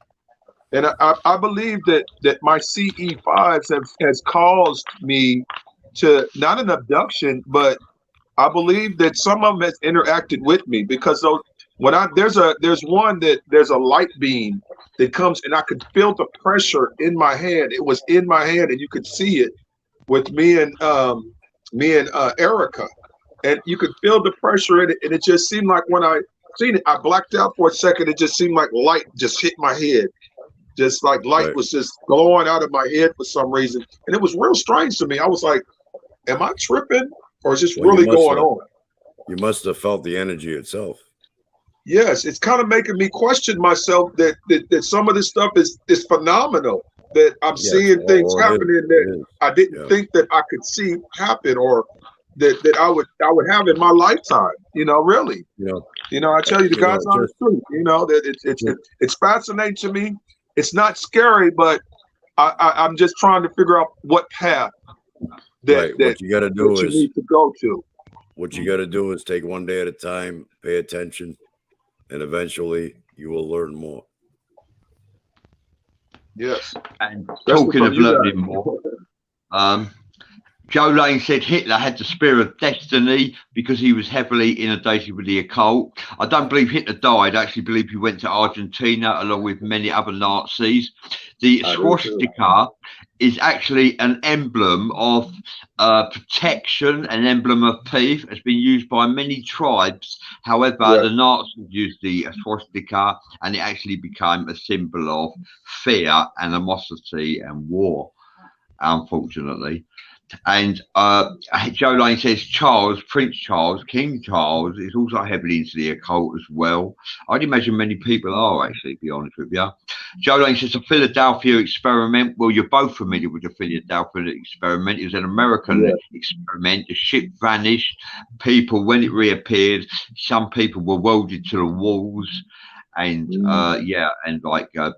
And I believe that my CE5s has caused me to not an abduction, but I believe that some of them has interacted with me because those when I there's one that there's a light beam that comes and I could feel the pressure in my hand. It was in my hand and you could see it with me and Erica, and you could feel the pressure in it, and it just seemed like when I seen it, I blacked out for a second. It just seemed like light just hit my head, just like light Right. was just glowing out of my head for some reason, and it was real strange to me. I was like, "Am I tripping, or is this Well, really going on?" you must have felt the energy itself. Yes, it's kind of making me question myself that some of this stuff is phenomenal. That I'm Yes, seeing things or it is. happening It that is. I didn't Yeah. think that I could see happen, or that I would have in my lifetime. Really. You know, I tell you the God's honest just truth. That it's fascinating to me. It's not scary, but I'm just trying to figure out what path right. that What you got to do you is need to go to. take one day at a time, pay attention, and eventually you will learn more. Yes. And Especially talking from of you learning guys. more, Joe Lane said Hitler had the spear of destiny because he was heavily inundated with the occult. I don't believe Hitler died. I actually believe he went to Argentina along with many other Nazis. The I do too. swastika is actually an emblem of protection, an emblem of peace. It's been used by many tribes. However, Yeah. the Nazis used the swastika and it actually became a symbol of fear, animosity, and war, unfortunately. And Joe Lane says Prince Charles, King Charles is also heavily into the occult as well. I'd imagine many people are, actually, to be honest with you. Joe Lane says the Philadelphia experiment. Well, you're both familiar with the Philadelphia experiment. It was an American experiment. The ship vanished. People, when it reappeared, some people were welded to the walls and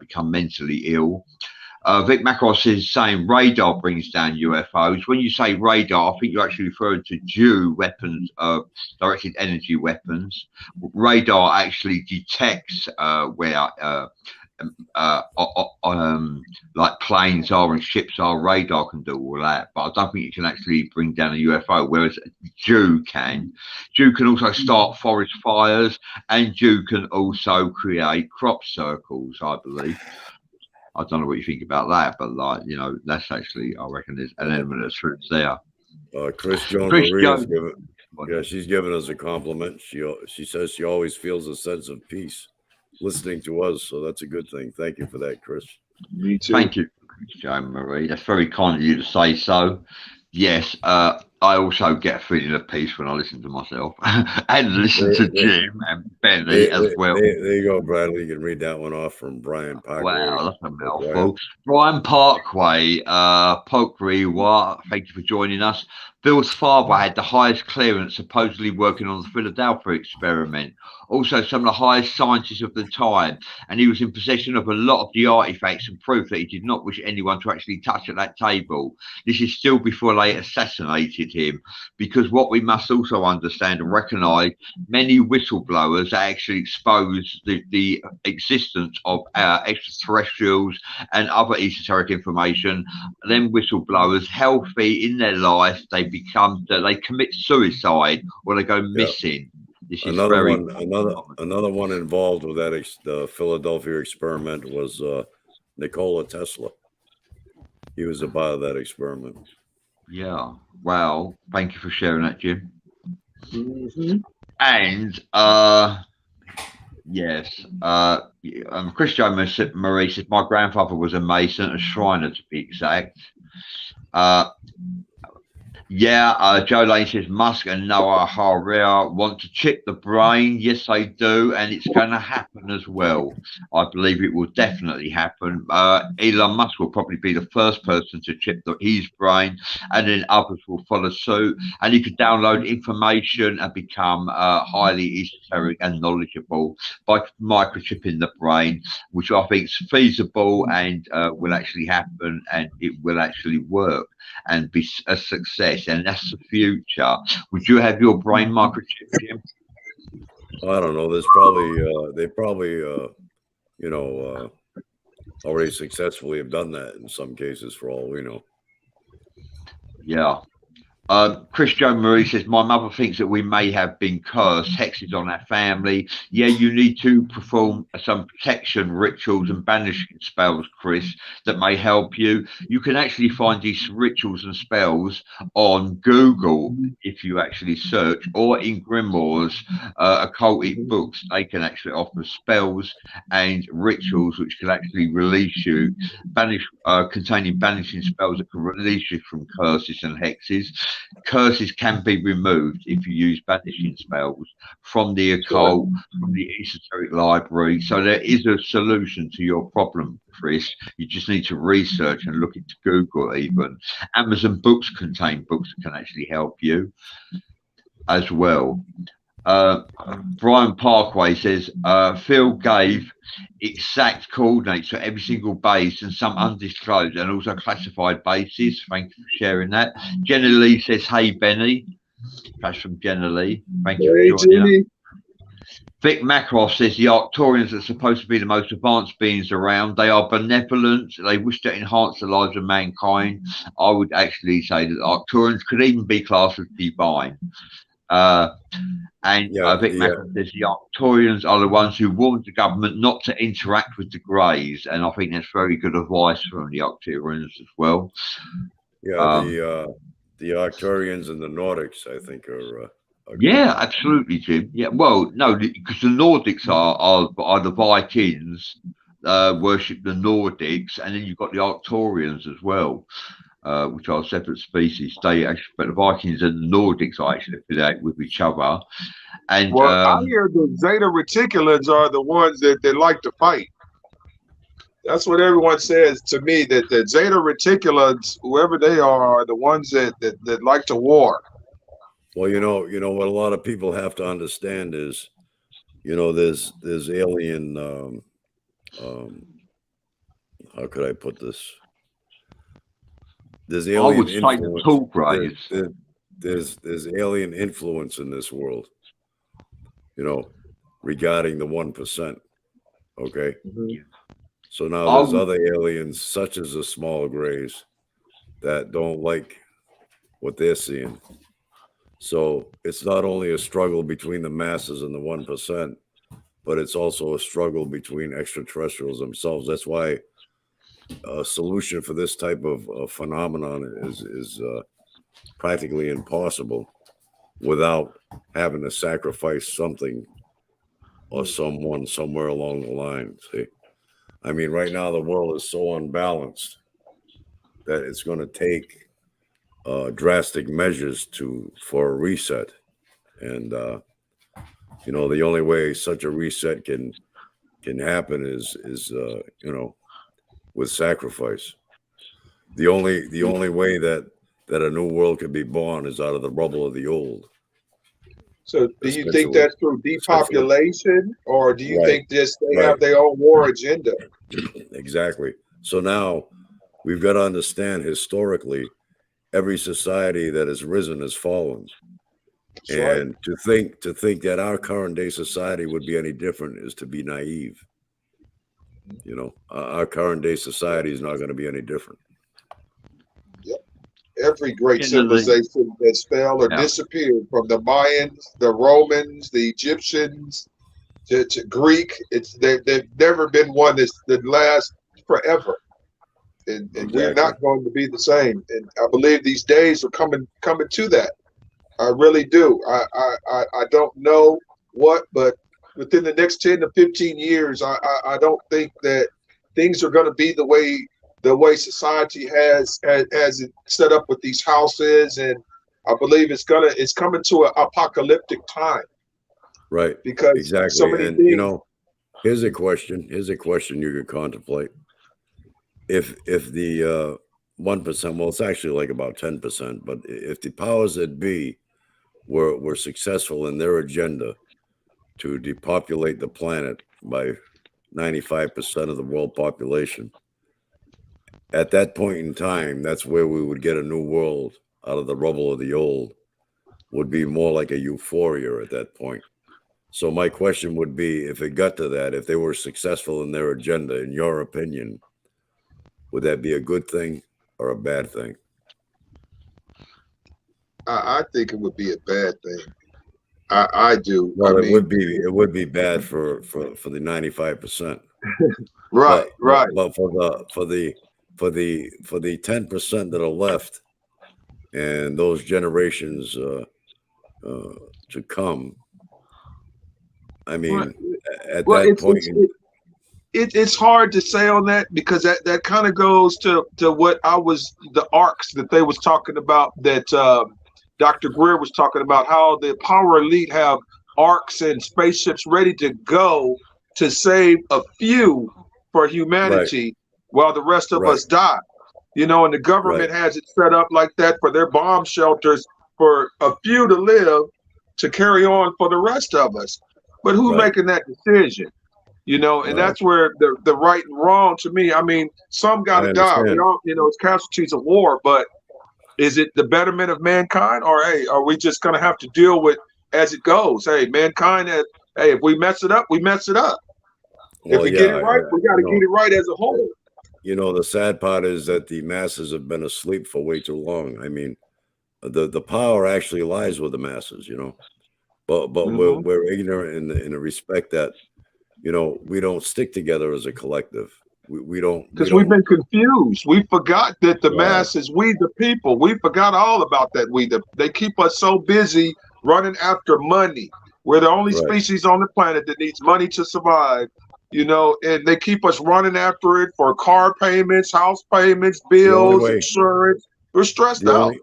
become mentally ill. Vic Macross is saying radar brings down UFOs. When you say radar, I think you're actually referring to DEW weapons, directed energy weapons. Radar actually detects where like planes are and ships are. Radar can do all that, but I don't think it can actually bring down a UFO, whereas DEW can. DEW can also start forest fires, and DEW can also create crop circles, I believe. I don't know what you think about that, but that's actually, I reckon, there's an element of truth there. Chris Joan Chris Marie Jones. is giving, she's given us a compliment. She says she always feels a sense of peace listening to us, so that's a good thing. Thank you for that, Chris. Me too. Thank you, Chris Joan Marie. That's very kind of you to say so. Yes, I also get a feeling of peace when I listen to myself and listen to Jim and Benny as well. There you go, Bradley. You can read that one off from Brian Parkway. Wow, that's a mouthful. Brian Parkway, thank you for joining us. Bill's father had the highest clearance, supposedly working on the Philadelphia experiment. Also, some of the highest scientists of the time, and he was in possession of a lot of the artifacts and proof that he did not wish anyone to actually touch at that table. This is still before they assassinated him, because what we must also understand and recognise, many whistleblowers actually expose the existence of extraterrestrials and other esoteric information. Then whistleblowers, healthy in their life, they commit suicide or they go missing. This is another one involved with that the Philadelphia experiment was Nikola Tesla. He was a part of that experiment. Yeah. Well, thank you for sharing that, Jim. Mm-hmm. And yes, Chris Joan Marie says my grandfather was a mason, a Shriner to be exact. Yeah, Joe Lane says Musk and Noah Harari want to chip the brain. Yes, they do, and it's going to happen as well. I believe it will definitely happen. Elon Musk will probably be the first person to chip his brain, and then others will follow suit. And you can download information and become highly esoteric and knowledgeable by microchipping the brain, which I think is feasible and will actually happen, and it will actually work and be a success, and that's the future. Would you have your brain microchip, Jim? I don't know. There's probably they probably you know already successfully have done that in some cases, for all we know. Yeah. Chris Joe Marie says, my mother thinks that we may have been cursed, hexes on our family. Yeah, you need to perform some protection rituals and banishing spells, Chris, that may help you. You can actually find these rituals and spells on Google if you actually search, or in grimoires, occultic books. They can actually offer spells and rituals which can actually release you, containing banishing spells that can release you from curses and hexes. Curses can be removed if you use banishing spells from the occult, from the esoteric library. So there is a solution to your problem, Chris. You just need to research and look into Google even. Amazon books contain books that can actually help you as well. Brian Parkway says, Phil gave exact coordinates for every single base and some undisclosed and also classified bases. Thank you for sharing that. Jenna Lee says, hey, Benny. That's from Jenna Lee. Thank you for joining us. Vic Macross says, the Arcturians are supposed to be the most advanced beings around. They are benevolent. They wish to enhance the lives of mankind. I would actually say that Arcturians could even be classed as divine. And Yeah, Vic Macron says the Arcturians are the ones who warned the government not to interact with the Greys, and I think that's very good advice from the Arcturians as well. Yeah, the Arcturians and the Nordics, I think, are yeah, absolutely, Jim. Yeah, well, no, because the Nordics are the Vikings, worship the Nordics, and then you've got the Arcturians as well. Which are separate species. But the Vikings and the Nordics are actually affiliated with each other. And I hear the Zeta Reticulans are the ones that like to fight. That's what everyone says to me, that the Zeta Reticulans, whoever they are the ones that like to war. Well, you know what a lot of people have to understand is, there's alien. How could I put this? There's alien influence. There's alien influence in this world, regarding the 1%. Okay. Mm-hmm. So now there's other aliens, such as the small grays, that don't like what they're seeing. So it's not only a struggle between the masses and the 1%, but it's also a struggle between extraterrestrials themselves. That's why a solution for this type of phenomenon is practically impossible without having to sacrifice something or someone somewhere along the line. See, I mean, right now the world is so unbalanced that it's going to take drastic measures for a reset, and the only way such a reset can happen is with sacrifice. The only way that a new world can be born is out of the rubble of the old. So do you think that's through depopulation, or do you think they have their own war agenda? Exactly. So now we've got to understand, historically, every society that has risen has fallen. And to think that our current day society would be any different is to be naive. Our current day society is not going to be any different. Yep. Every great civilization that fell or disappeared, from the Mayans, the Romans, the Egyptians, to Greek, they've never been one that lasts forever. And exactly. We're not going to be the same. And I believe these days are coming to that. I really do. I don't know what, but within the next 10 to 15 years, I don't think that things are going to be the way society has it set up with these houses and I believe it's coming to an apocalyptic time Right. because so Exactly. many And you things. know, here's a question. Here's a question you could contemplate. If the 1%, well, it's actually like about 10%, but if the powers that be were successful in their agenda to depopulate the planet by 95% of the world population, at that point in time, that's where we would get a new world out of the rubble of the old. Would be more like a euphoria at that point. So my question would be, if it got to that, if they were successful in their agenda, in your opinion, would that be a good thing or a bad thing? I think it would be a bad thing. I do. Well, I it mean, would be bad for the 95%. right, right. But for the 10% that are left, and those generations to come, I Right. mean, at Well, that point, it's hard to say on that because that kind of goes to what the arcs that they was talking about, that Dr. Greer was talking about, how the power elite have arcs and spaceships ready to go to save a few for right, humanity while the rest of right, us die. And the right, government has it set up like that for their bomb shelters for a few to live to carry on for the rest of us. But who's right. making that decision? And Well, that's where the right and wrong, to me. I mean, some got I to die. We understand. don't, it's casualties of war, but is it the betterment of mankind, or hey, are we just gonna have to deal with as it goes? Hey, mankind, hey, if we mess it up, we mess it up. If Well, we get it yeah, right, we got to get it right as a whole. the sad part is that the masses have been asleep for way too long. I mean, the power actually lies with the masses, but Mm-hmm. we're ignorant in the respect that we don't stick together as a collective. We Because we've don't. been confused. We forgot that the Right, masses, we the people, we forgot all about that. They keep us so busy running after money. We're the only right. species on the planet that needs money to survive, and they keep us running after it for car payments, house payments, The only bills, way, insurance. We're stressed the out. only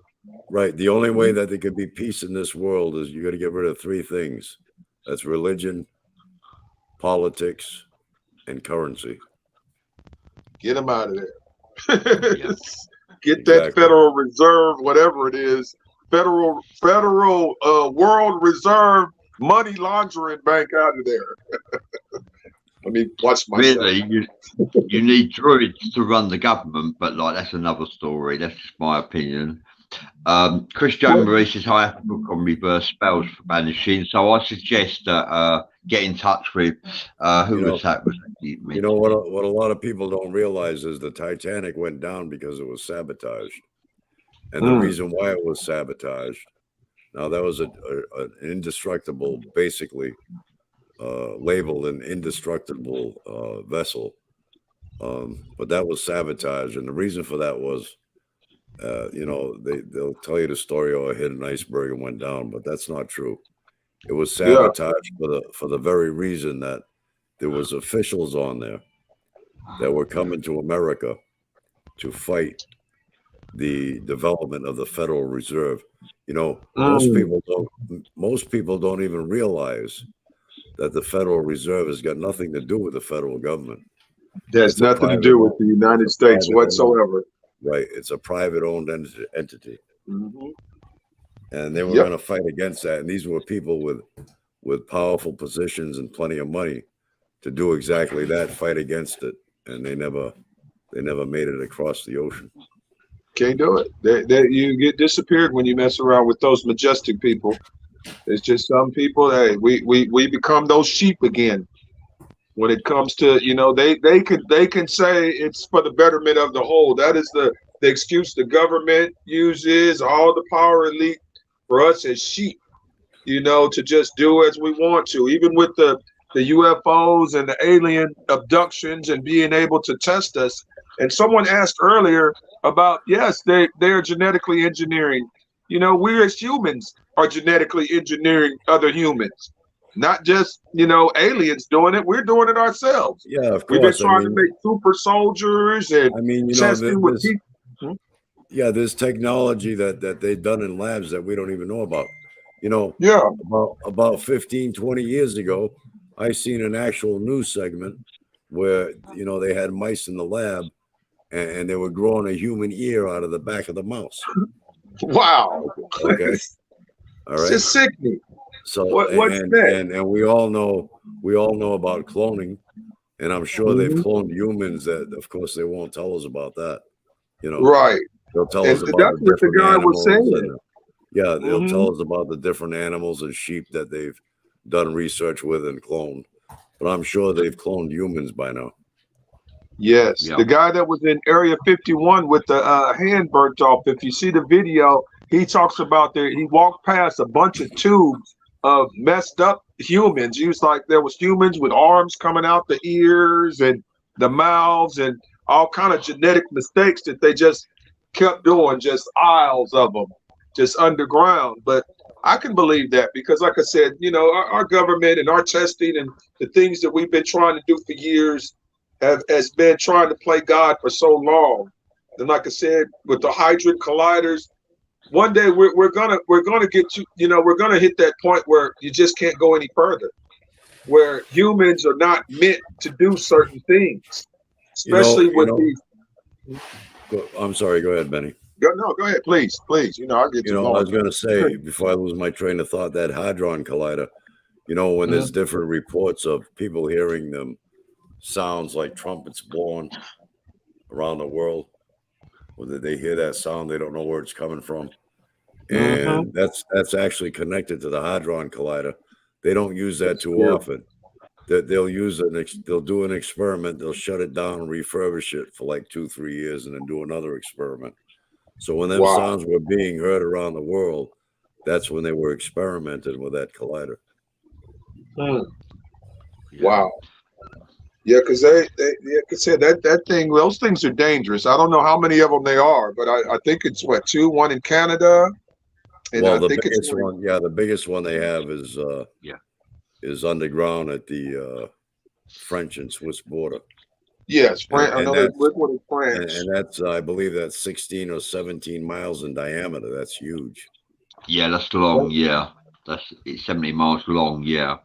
right, the only way that there could be peace in this world is you got to get rid of three things. That's religion, politics, and currency. Get them out of there. Yep. Get that Exactly. Federal Reserve, whatever it is, federal world reserve money laundering bank out of there. Let me watch myself. Really, you need druids to run the government, but like that's another story. That's just my opinion. Chris Well, Jamboree says hi, I have a book on reverse spells for banishing. So I suggest that get in touch with who You know, was that? Was you know what a lot of people don't realize is the Titanic went down because it was sabotaged, and the reason why it was sabotaged. Now that was an indestructible, basically labeled an indestructible vessel, but that was sabotage, and the reason for that was, they'll tell you the story, oh, it hit an iceberg and went down, but that's not true. It was yeah. sabotage for the very reason that there was officials on there that were coming to America to fight the development of the Federal Reserve. Most people don't even realize that the Federal Reserve has got nothing to do with the federal government. There's It's a nothing to private do with owned, the it's United a States private owned, whatsoever. right. It's a private owned entity. Mm-hmm. And they were Yep. going to fight against that. And these were people with powerful positions and plenty of money to do exactly that, fight against it. And they never made it across the ocean. Can't do it. You get disappeared when you mess around with those majestic people. It's just some people. Hey, we become those sheep again. When it comes to, they can say it's for the betterment of the whole. That is the excuse the government uses, all the power elite, for us as sheep, to just do as we want to. Even with the UFOs and the alien abductions and being able to test us. And someone asked earlier about, yes, they're genetically engineering. We as humans are genetically engineering other humans. Not just, aliens doing it. We're doing it ourselves. Yeah, of We've been course. trying to make super soldiers and I mean, testing with this, people. Yeah, there's technology that they've done in labs that we don't even know about. You know, Yeah. about 15, 20 years ago, I seen an actual news segment where, you know, they had mice in the lab and they were growing a human ear out of the back of the mouse. Wow. Okay. It's All right. just sickening. So What's next? and we all know about cloning, and I'm sure they've Mhm. cloned humans that of course they won't tell us about that. You know, Right. they'll tell And us about that's the what the different guy was animals saying. and yeah, they'll Hmm. tell us about the different animals and sheep that they've done research with and cloned. But I'm sure they've cloned humans by now. Yes, Yeah. the guy that was in Area 51 with the hand burnt off. If you see the video, he talks about there. He walked past a bunch of tubes of messed up humans. He was like, there was humans with arms coming out the ears and the mouths and all kind of genetic mistakes that they just kept doing. Just aisles of them, just underground. But I can believe that because, like I said, you know, our government and our testing and the things that we've been trying to do for years has been trying to play God for so long. And like I said, with the hydrogen colliders, one day we're gonna get to, you know, we're gonna hit that point where you just can't go any further, where humans are not meant to do certain things, especially with these. I'm sorry. Go ahead, Benny. Go ahead, please. You know, I'll get You you know, I going. was going to say before I lose my train of thought, that hadron collider. You know, when there's different reports of people hearing them sounds like trumpets blowing around the world, whether they hear that sound, they don't know where it's coming from. Mm-hmm. And that's actually connected to the hadron collider. They don't use that too Yeah. often. They'll use they'll do an experiment, they'll shut it down and refurbish it for like 2-3 years and then do another experiment. So when them Wow. sounds were being heard around the world, that's when they were experimenting with that collider. Mm. Yeah. Wow. Yeah, because yeah, cause yeah, that thing, those things are dangerous. I don't know how many of them they are, but I think it's what, two, one in Canada, and Well, I the think it's biggest one, yeah, the biggest one they have Yeah. is underground at the French and Swiss border. yes, France. I And know they that's live in France. and that's I believe that's 16 or 17 miles in diameter. That's huge. Yeah, that's long. Yeah, it's 70 miles long. Yeah,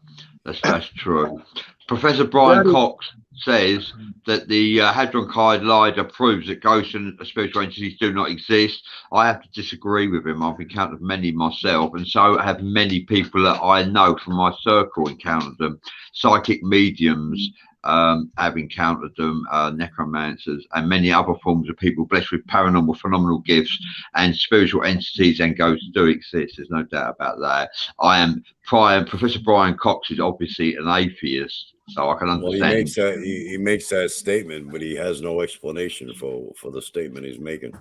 that's true. Professor Brian That is, Cox says that the Hadron Collider proves that ghosts and spiritual entities do not exist. I have to disagree with him. I've encountered many myself, and so have many people that I know from my circle encountered them. Psychic mediums have encountered them, necromancers, and many other forms of people blessed with paranormal, phenomenal gifts, and spiritual entities and ghosts do exist. There's no doubt about that. Professor Brian Cox is obviously an atheist, so I can understand. Well, he makes that statement, but he has no explanation for the statement he's making.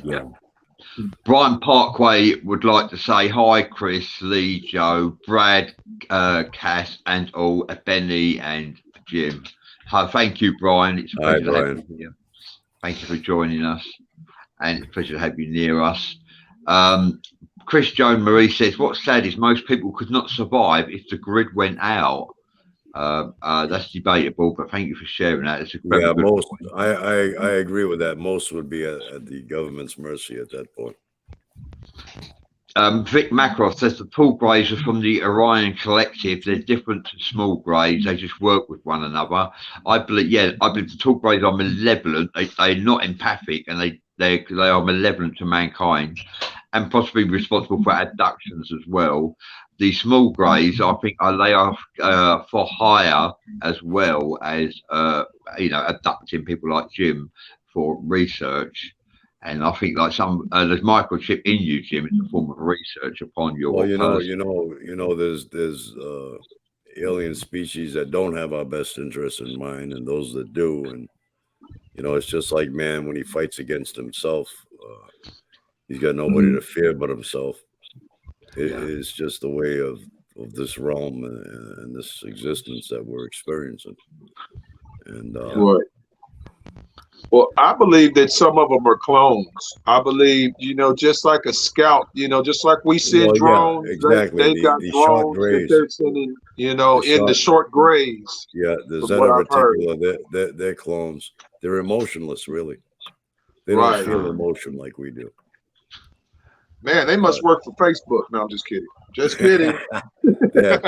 Yeah. Brian Parkway would like to say hi, Chris, Lee, Joe, Brad, Cass, and all, Benny and Jim. Thank you, Brian. It's a pleasure to have you here. Thank you for joining us, and it's a pleasure to have you near us. Chris Joan Marie says, what's sad is most people could not survive if the grid went out. That's debatable, but thank you for sharing that. It's a Yeah, most I agree with that. Most would be at the government's mercy at that point. Vic Macroft says the tall greys are from the Orion Collective. They're different to small greys. They just work with one another. I believe the tall greys are malevolent. They're not empathic, and they are malevolent to mankind, and possibly responsible for abductions as well. The small greys, I think, they are for hire as well as abducting people like Jim for research. And I think like there's microchip in you, Jim. It's a form of research upon your. Well, there's alien species that don't have our best interests in mind, and those that do. And it's just like man when he fights against himself, he's got nobody to fear but himself. It is just the way of this realm and this existence that we're experiencing. And right. Well, I believe that some of them are clones. I believe, just like a scout, just like we send drones, exactly. they've got the short drones that grays, they're sending, in the short grays. Yeah, the from Zeta what I've heard. Reticula, they're clones. They're emotionless, really. They don't Right. feel emotion like we do. Man, they must work for Facebook. No, I'm just kidding. Just kidding. they're,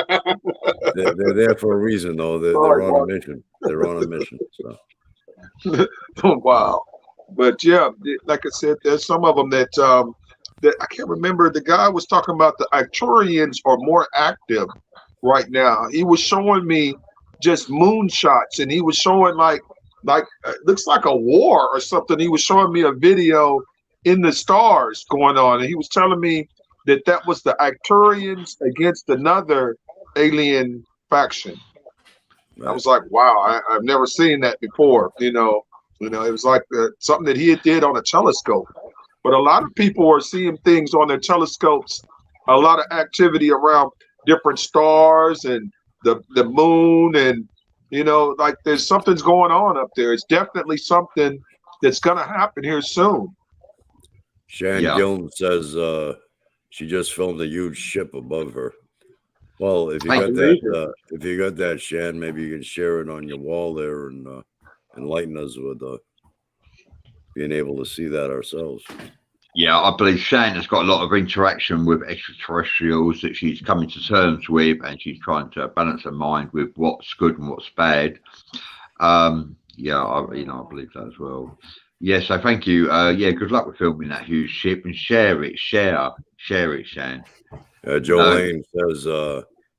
they're there for a reason, though. They're on a mission. They're on a mission. So. Wow. But yeah, like I said, there's some of them that that I can't remember. The guy was talking about the Arcturians are more active right now. He was showing me just moonshots, and he was showing like looks like a war or something. He was showing me a video in the stars going on, and he was telling me that that was the Arcturians against another alien faction. Right. I was like, wow, I've never seen that before. You know, it was like something that he did on a telescope. But a lot of people are seeing things on their telescopes. A lot of activity around different stars and the moon, and like there's something's going on up there. It's definitely something that's gonna happen here soon. Shan Gillen says she just filmed a huge ship above her. Well, if you got that, Shan, maybe you can share it on your wall there and enlighten us with being able to see that ourselves. Yeah, I believe Shan has got a lot of interaction with extraterrestrials that she's coming to terms with, and she's trying to balance her mind with what's good and what's bad. Yeah, I believe that as well. Yeah, so thank you. Yeah, good luck with filming that huge ship, and share it, Shan. Joe Lane says,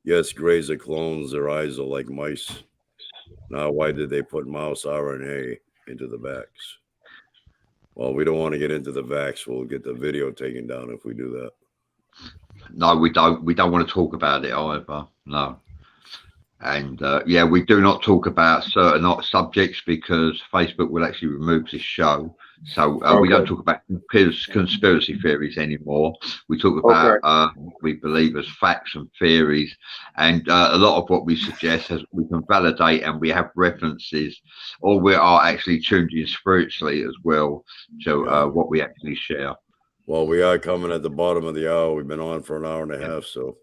yes, Greys are clones. Their eyes are like mice. Now, why did they put mouse RNA into the vax? Well, we don't want to get into the vax. We'll get the video taken down if we do that. No, we don't. We don't want to talk about it either. No. And yeah, we do not talk about certain subjects because Facebook will actually remove this show. So we don't talk about conspiracy theories anymore. We talk about we believe as facts and theories, and a lot of what we suggest we can validate, and we have references, or we are actually tuned in spiritually as well to what we actually share. Well, we are coming at the bottom of the hour. We've been on for an hour and a half, so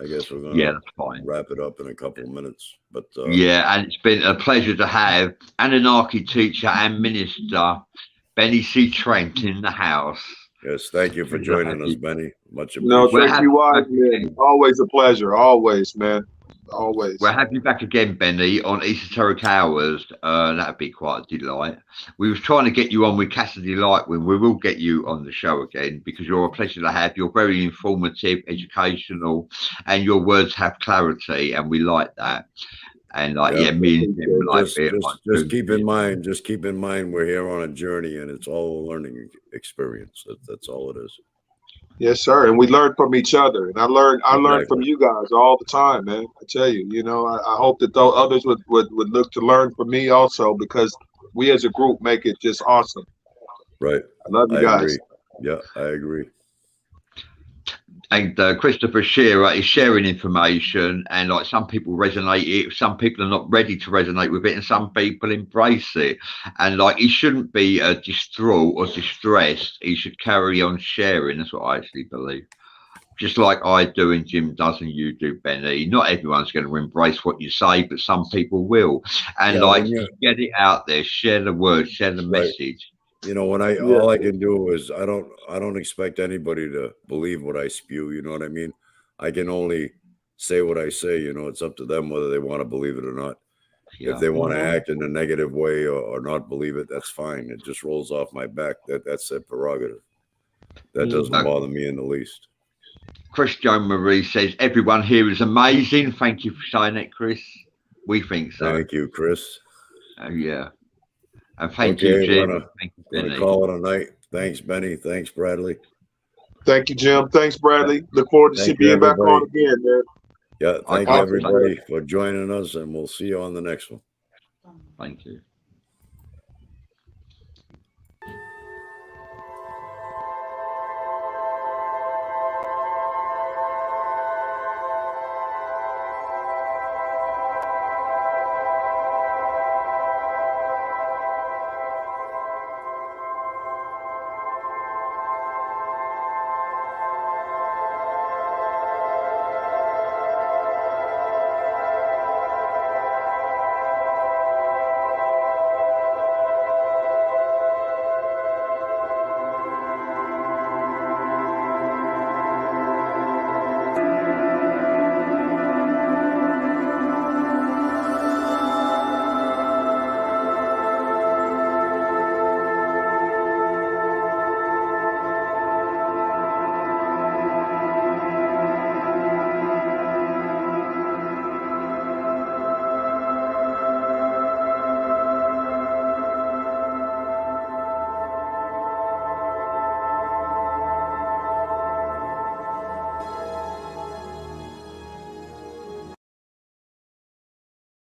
I guess we're going to wrap it up in a couple of minutes. But yeah, and it's been a pleasure to have Anunnaki teacher and minister Benny C. Trent in the house. Yes, thank you for joining us, Benny. Much appreciated. No, thank you, wise man. Always a pleasure. Always, man. Always. We'll have you back again, Benny, on Esoteric Hours. That'd be quite a delight. We was trying to get you on with Cassidy Lightwing. We will get you on the show again because you're a pleasure to have. You're very informative, educational, and your words have clarity, and we like that. And me and him just keep in mind we're here on a journey, and it's all a learning experience. That's all it is. Yes, sir. And we learn from each other. And I learn from you guys all the time, man. I tell you, I hope that others would look to learn from me also, because we as a group make it just awesome. Right. I love you guys. Agree. Yeah, I agree. And Christopher Shearer is sharing information, and like some people resonate it, some people are not ready to resonate with it, and some people embrace it. And like he shouldn't be distraught or distressed. He should carry on sharing. That's what I actually believe. Just like I do and Jim does and you do, Benny. Not everyone's going to embrace what you say, but some people will. And get it out there, share the word, share the message. When all I can do is I don't expect anybody to believe what I spew. You know what I mean? I can only say what I say. It's up to them whether they want to believe it or not. Yeah. If they want to act in a negative way or not believe it, that's fine. It just rolls off my back. That's their prerogative. That doesn't bother me in the least. Chris Joan Marie says everyone here is amazing. Thank you for saying that, Chris. We think so. Thank you, Chris. Yeah. And thank you, Jim. Thank you, Benny. Call it a night. Thanks, Benny. Thanks, Bradley. Thank you, Jim. Thanks, Bradley. Look forward to being back on again, man. Yeah, thank you, everybody, for joining us, and we'll see you on the next one. Thank you.